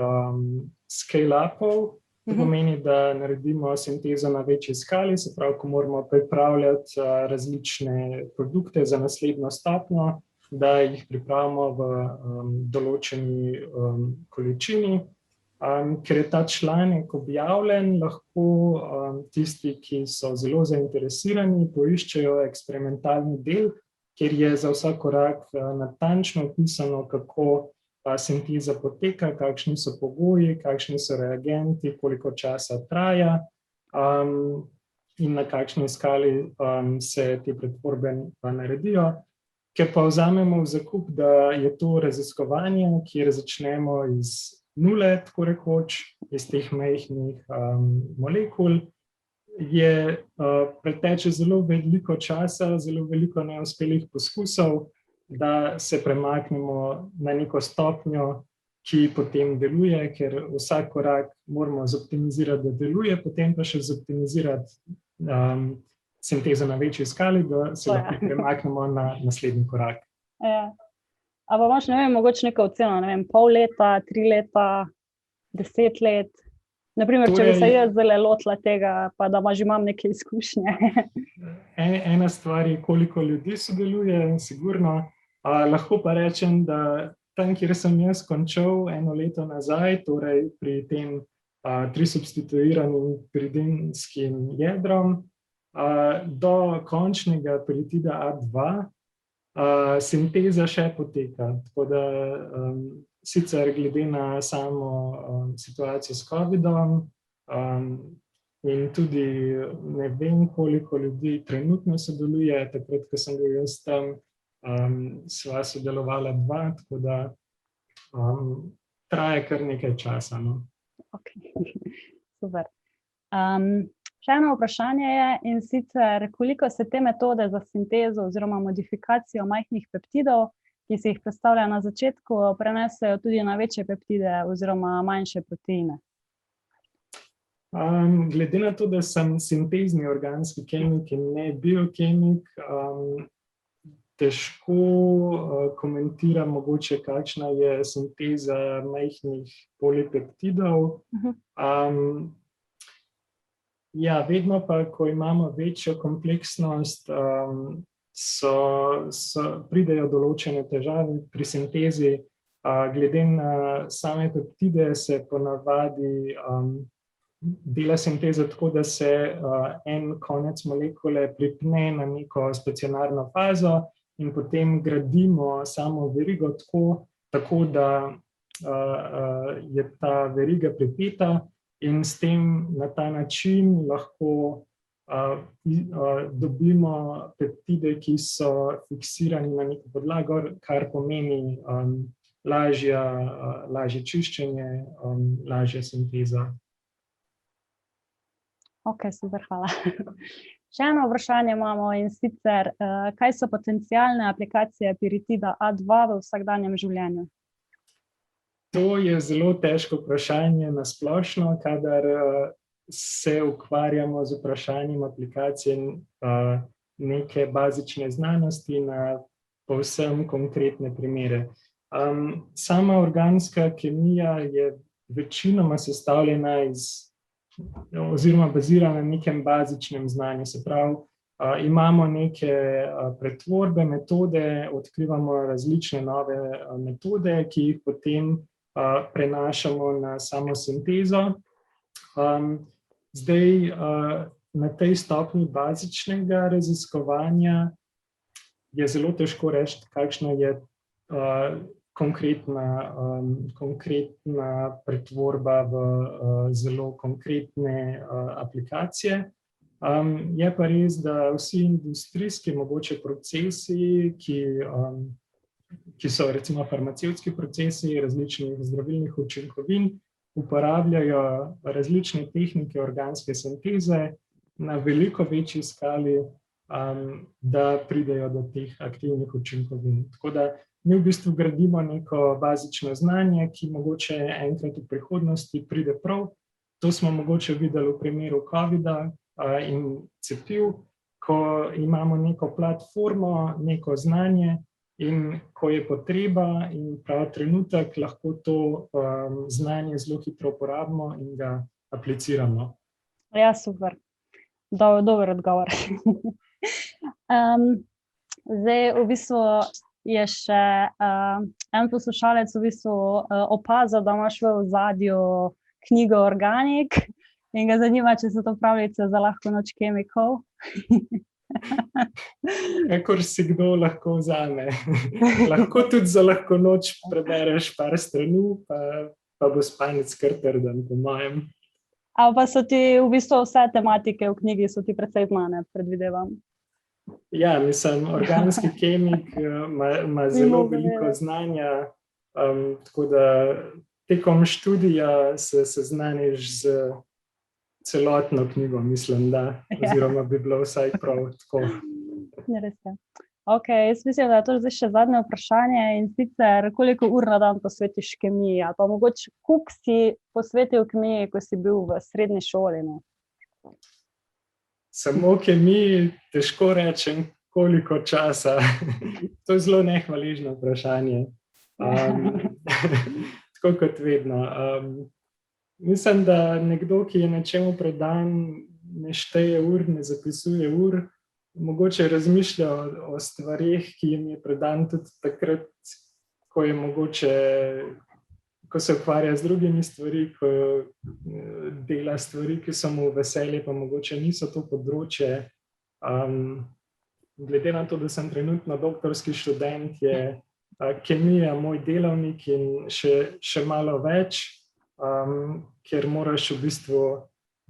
scale-upov. To pomeni, da naredimo sintezo na večji skali, se pravi, ko moramo pripravljati različne produkte za naslednjo stopnjo, da jih pripravimo v določeni količini. Ker je ta članek objavljen, lahko tisti, ki so zelo zainteresirani, poiščejo eksperimentalni del, kjer je za vsak korak natančno opisano, kako sinteza poteka, kakšni so pogoji, kakšni so reagenti, koliko časa traja in na kakšni skali se te pretvorbe naredijo. Ker pa vzamemo v zakup, da je to raziskovanje, kjer začnemo iz nule, tako rekoč, iz teh majhnih molekul, preteče zelo veliko časa, zelo veliko neuspelih poskusov, da se premaknemo na neko stopnjo, ki potem deluje, ker vsak korak moramo zoptimizirati, da deluje, potem pa še zoptimizirati sintezo na večji skali, da se lahko premaknemo na naslednji korak. Ja. A pa imaš, ne vem, mogoče neko oceno, ne vem, pol leta, 3 leta, 10 let? Naprimer, če bi se jaz zdaj lotila tega, pa da že imam neke izkušnje. Ena stvar je, koliko ljudi sodeluje, sigurno. Lahko pa rečem, da tam, kjer sem jaz končal 1 leto nazaj, torej pri tem trisubstituiranim piridenskim jedrom, do končnega piritida A2 sinteza še poteka. Tako da sicer glede na samo situacijo s COVID-om in tudi ne vem, koliko ljudi trenutno sodeluje, takrat, ko sem bil jaz tam, sva sodelovala 2, tako da traja kar nekaj časa. No. Okay. Super. Še eno vprašanje je, in sicer, koliko se te metode za sintezo oziroma modifikacijo majhnih peptidov, ki si jih predstavlja na začetku, prenesejo tudi na večje peptide oziroma manjše proteine? Glede na to, da sem sintezni organski kemik in ne biokemik, težko komentiram mogoče, kakšna je sinteza majhnih polipeptidov. Ja, vedno pa, ko imamo večjo kompleksnost, pridejo določene težave pri sintezi. Glede na same peptide se ponavadi dela sinteza tako, da se en konec molekule pripne na neko stacionarno fazo in potem gradimo samo verigo tako da je ta veriga pripeta in s tem na ta način lahko dobimo peptide, ki so fiksirani na neko podlago, kar pomeni lažje čiščenje, lažja sinteza. Ok, super, hvala. Še eno vprašanje imamo, in sicer, kaj so potencialne aplikacije piritida A2 v vsakdanjem življenju? To je zelo težko vprašanje na splošno, kadar se ukvarjamo z vprašanjem aplikacije neke bazične znanosti na povsem konkretne primere. Sama organska kemija je večinoma sestavljena oziroma bazirana na nekem bazičnem znanju. Se pravi, imamo neke pretvorbe, metode, odkrivamo različne nove metode, ki jih potem prenašamo na samo sintezo. Zdaj, na tej stopnji bazičnega raziskovanja je zelo težko reči, kakšna je konkretna pretvorba v zelo konkretne aplikacije. Je pa res, da vsi industrijski mogoče procesi, ki so recimo farmacevtski procesi različnih zdravilnih učinkovin, uporabljajo različne tehnike organske sinteze na veliko večji skali, da pridejo do teh aktivnih učinkovin. Tako da mi v bistvu gradimo neko bazično znanje, ki mogoče enkrat v prihodnosti pride prav. To smo mogoče videli v primeru COVID-a in cepiv, ko imamo neko platformo, neko znanje, in ko je potreba in prav trenutek, lahko to znanje zelo hitro uporabimo in ga apliciramo. Ja, super. Dober odgovor. Zdaj, v bistvu je še en poslušalec v bistvu opazil, da imaš v ozadju knjigo Organic in ga zanima, če so to pravljice za lahko noč kemikov. Kakor si kdo lahko vzame. Lahko tudi za lahko noč prebereš par strani, pa bo spanec kar trden, po mojem. Ali pa so ti v bistvu vse tematike v knjigi so ti precej znane, predvidevam? Ja, mislim, organski kemik ima zelo veliko znanja, tako da tekom študija se seznaniš z celotno knjigo, mislim, da, oziroma bi bilo vsaj prav tako. Res je. Ok, jaz mislim, da je to zdaj še zadnje vprašanje, in sicer, koliko ur na dan posvetiš kemiji, ali pa mogoče koliko si posvetil kemiji, ko si bil v srednji šoli? Ne? Samo kemiji težko rečem, koliko časa. To je zelo nehvaležno vprašanje. Tako kot vedno. Mislim, da nekdo, ki je nečemu predan, ne šteje ur, ne zapisuje ur, mogoče razmišlja o stvareh, ki jim je predan tudi takrat, ko je mogoče, ko se ukvarja z drugimi stvari, ko dela stvari, ki so mu veselje, pa mogoče niso to področje. Glede na to, da sem trenutno doktorski študent, je kemija moj delavnik in še malo več, ker moraš v bistvu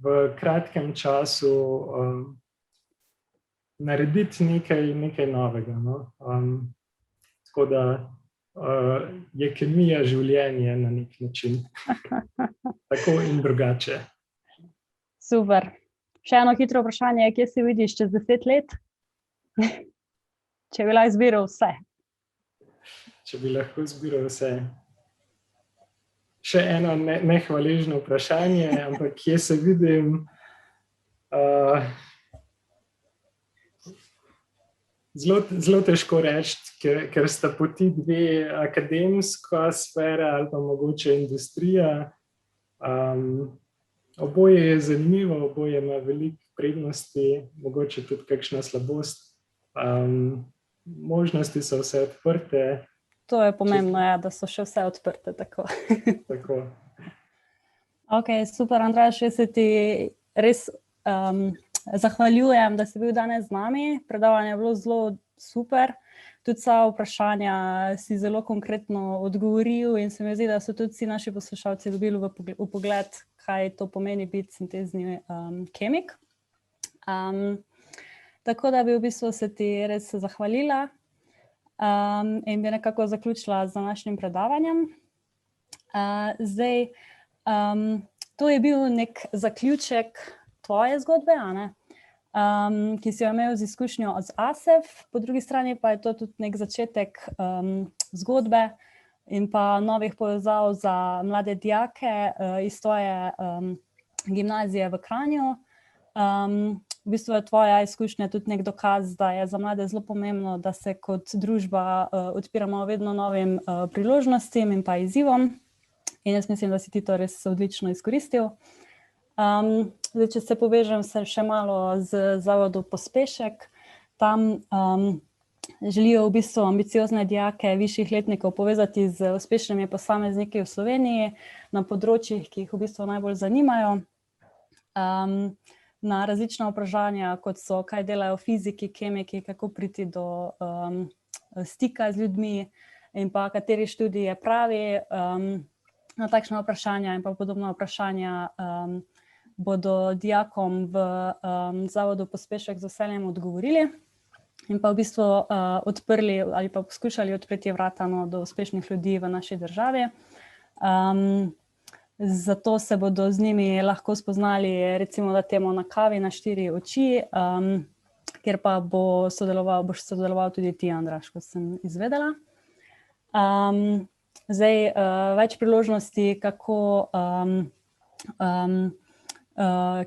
v kratkem času narediti nekaj novega. No? Tako da je kemija življenje na nek način. Tako in drugače. Super. Še eno hitro vprašanje, kje si vidiš čez 10 let? Če bi lahko izbiral vse. Če bi lahko izbiral vse. Še eno nehvaležno vprašanje, ampak kje se vidim? Zelo težko reči, ker sta poti dve, akademska sfera ali pa mogoče industrija. Oboje je zanimivo, oboje ima veliko prednosti, mogoče tudi kakšna slabost. Možnosti so vse odprte. To je pomembno, ja, da so še vse odprte. Tako. Ok, super, Andraž, jaz se ti res zahvaljujem, da si bil danes z nami. Predavanje je bilo zelo super. Tudi vsa vprašanja si zelo konkretno odgovoril in se mi zdi, da so tudi vsi naši poslušalci dobili v pogled, kaj to pomeni biti sintezni kemik. Tako da bi v bistvu se ti res zahvalila in bi nekako zaključila z današnjim predavanjem. Zdaj, to je bil nek zaključek tvoje zgodbe, Ane, ki si jo imel z izkušnjo z ASEF, po drugi strani pa je to tudi nek začetek zgodbe in pa novih povezav za mlade dijake iz tvoje gimnazije v Kranju. V bistvu je tvoja izkušnja tudi nek dokaz, da je za mlade zelo pomembno, da se kot družba odpiramo vedno novim priložnostim in pa izzivom. In jaz mislim, da si ti to res odlično izkoristil. Zdaj, če se povežem še malo z Zavodom Pospešek, tam želijo v bistvu ambiciozne dijake višjih letnikov povezati z uspešnimi posamezniki v Sloveniji na področjih, ki jih v bistvu najbolj zanimajo. Na različna vprašanja, kot so, kaj delajo fiziki, kemiki, kako priti do stika z ljudmi in pa kateri študij je pravi. Na takšna vprašanja in pa podobna vprašanja bodo dijakom v Zavodu Pospešek z veseljem odgovorili in pa v bistvu odprli ali pa poskušali odpreti vrata do uspešnih ljudi v naši državi. Zato se bodo z njimi lahko spoznali recimo na temo Na kavi na 4 oči, kjer pa boš sodeloval tudi ti, Andraž, kot sem izvedela. Zdaj, več priložnosti,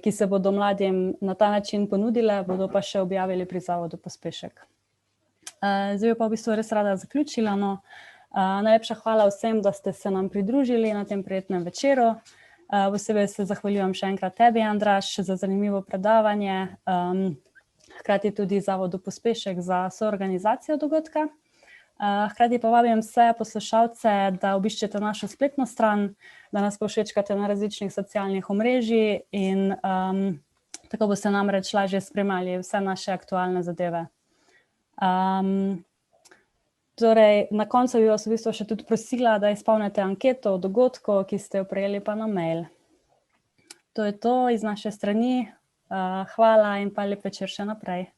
ki se bodo mladim na ta način ponudile, bodo pa še objavili pri Zavodu Pospešek. Zdaj pa v bistvu res rada zaključila. Najlepša hvala vsem, da ste se nam pridružili na tem prijetnem večeru. Posebej se zahvaljujem še enkrat tebi, Andraž, za zanimivo predavanje, hkrati tudi Zavodu Pospešek za soorganizacijo dogodka. Hkrati pa vabim vse poslušalce, da obiščete našo spletno stran, da nas povšečkate na različnih socialnih omrežjih in tako boste namreč lažje spremljali vse naše aktualne zadeve. Torej, na koncu bi vas v bistvu še tudi prosila, da izpolnite anketo o dogodku, ki ste jo prejeli pa na mail. To je to iz naše strani. Hvala in pa lep večer še naprej.